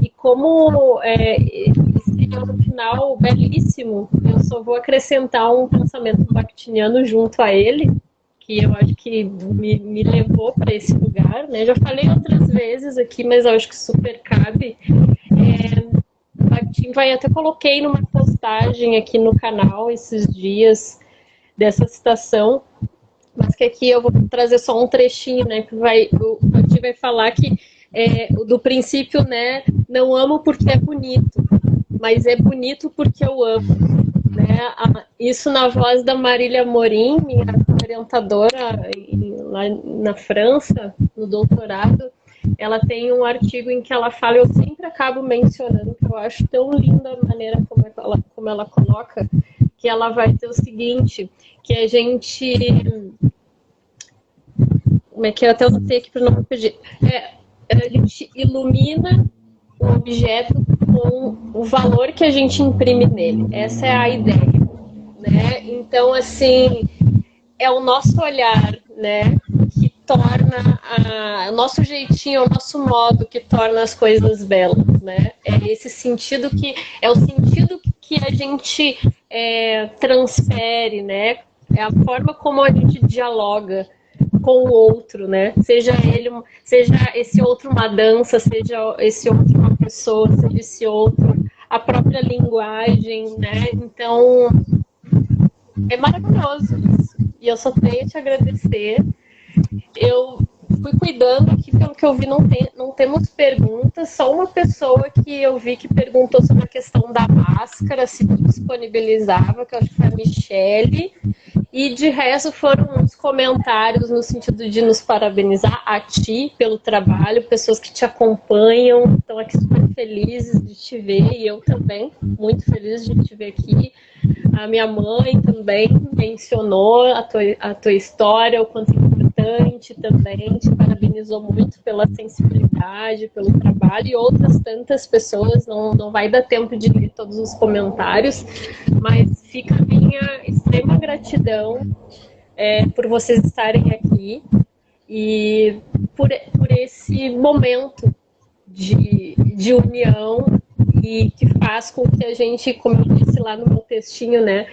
E como esse é um final belíssimo, eu só vou acrescentar um pensamento bactiniano junto a ele, que eu acho que me levou para esse lugar, né? Já falei outras vezes aqui, mas eu acho que super cabe. Bactin até coloquei numa postagem aqui no canal esses dias dessa citação, mas que aqui eu vou trazer só um trechinho, né? Que o Bactin vai falar que do princípio, né? Não amo porque é bonito, mas é bonito porque eu amo. Né? Isso na voz da Marília Morim, minha orientadora lá na França, no doutorado. Ela tem um artigo em que ela fala, eu sempre acabo mencionando, que eu acho tão linda a maneira como ela coloca, que ela vai ter o seguinte, que a gente... Como é que eu até anotei aqui para não pedir? A gente ilumina o objeto com o valor que a gente imprime nele. Essa é a ideia, né? Então, assim, é o nosso olhar, né, que torna o nosso jeitinho, o nosso modo que torna as coisas belas, né? É esse sentido que é o sentido que a gente transfere, né? É a forma como a gente dialoga com o outro, né? Seja esse outro uma dança, seja esse outro uma pessoa, seja esse outro a própria linguagem, né? Então é maravilhoso isso. E eu só tenho a te agradecer. Eu fui cuidando aqui, pelo que eu vi, não temos perguntas. Só uma pessoa que eu vi que perguntou sobre a questão da máscara, se disponibilizava, que eu acho que foi a Michele. E de resto foram uns comentários no sentido de nos parabenizar a ti pelo trabalho, pessoas que te acompanham, estão aqui super felizes de te ver, e eu também, muito feliz de te ver aqui. A minha mãe também mencionou a tua história, o quanto é importante bastante também, te parabenizou muito pela sensibilidade, pelo trabalho, e outras tantas pessoas, não vai dar tempo de ler todos os comentários, mas fica a minha extrema gratidão por vocês estarem aqui e por esse momento de união, e que faz com que a gente, como eu disse lá no meu textinho, né,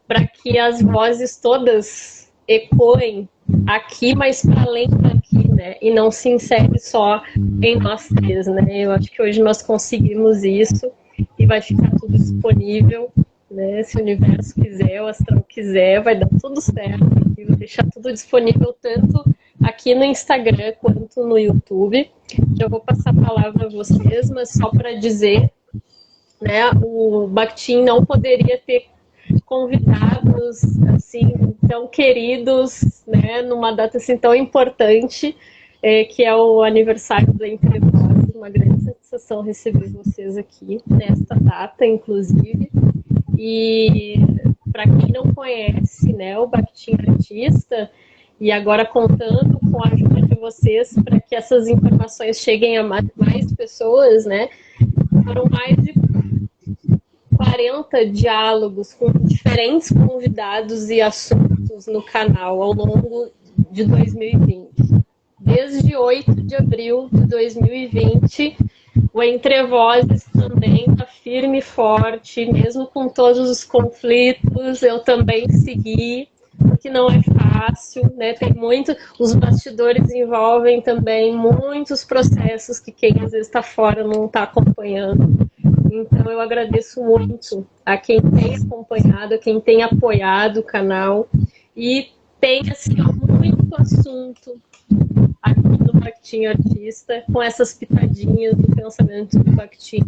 para que as vozes todas ecoem aqui, mas para além daqui, né, e não se encerre só em nós três, né. Eu acho que hoje nós conseguimos isso e vai ficar tudo disponível, né, se o universo quiser, o astral quiser, vai dar tudo certo e vou deixar tudo disponível tanto aqui no Instagram quanto no YouTube. Já vou passar a palavra a vocês, mas só para dizer, né, o Bakhtin não poderia ter convidados assim tão queridos, né, numa data assim tão importante, que é o aniversário do Entre Nós. Uma grande satisfação receber vocês aqui nesta data, inclusive. E para quem não conhece, né, o Bakhtin artista, e agora contando com a ajuda de vocês para que essas informações cheguem a mais pessoas, né, foram mais de 40 diálogos com diferentes convidados e assuntos no canal ao longo de 2020. Desde 8 de abril de 2020, o Entre Vozes também está firme e forte, mesmo com todos os conflitos, eu também segui, porque não é fácil, né? Tem muito, os bastidores envolvem também muitos processos que quem às vezes está fora não está acompanhando. Então eu agradeço muito a quem tem acompanhado, a quem tem apoiado o canal, e tem assim muito assunto aqui no Bakhtin Artista, com essas pitadinhas do pensamento do Bakhtin,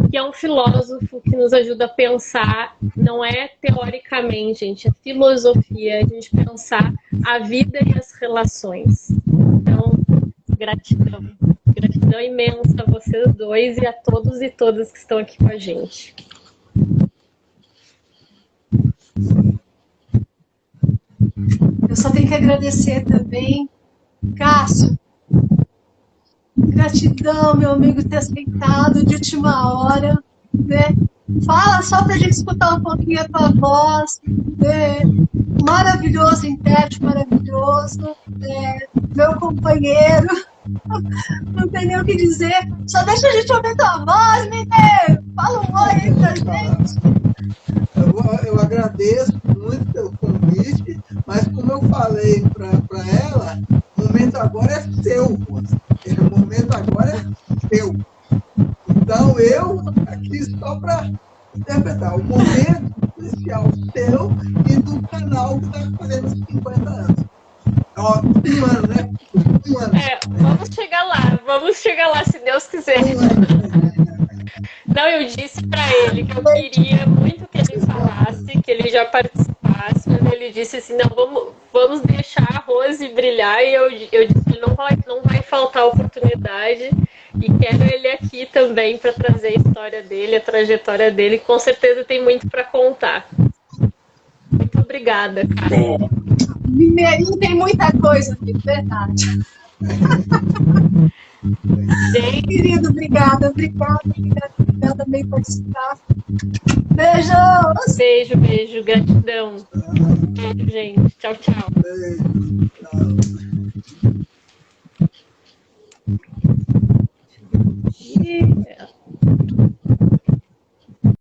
que é um filósofo que nos ajuda a pensar, não é teoricamente, gente, é filosofia, a gente pensar a vida e as relações. Então, gratidão. Gratidão imensa a vocês dois e a todos e todas que estão aqui com a gente. Eu só tenho que agradecer também, Cássio. Gratidão, meu amigo, ter aceitado de última hora, né? Fala só pra gente escutar um pouquinho a tua voz, né? Maravilhoso, intérprete maravilhoso, meu companheiro, não tem nem o que dizer, só deixa a gente ouvir tua voz, mineiro, fala um oi aí pra gente. Eu agradeço muito pelo convite, mas como eu falei para ela, o momento agora é seu, moça. O momento agora é seu. Então eu aqui só para interpretar o momento especial seu e do canal que está fazendo 50 anos. Ó, um ano, né? Um ano. Vamos chegar lá, se Deus quiser. Não, eu disse para ele que eu queria muito que ele falasse, que ele já participasse, mas ele disse assim, não, vamos deixar a Rose brilhar, e eu disse que não vai faltar oportunidade, e quero ele aqui também para trazer a história dele, a trajetória dele, com certeza tem muito para contar. Muito obrigada, cara. Mineirinho tem muita coisa, de verdade. Gente. Querido, obrigada também por participar. Beijos! Beijo, gratidão. Beijo, gente. Tchau, tchau. Beijo, tchau.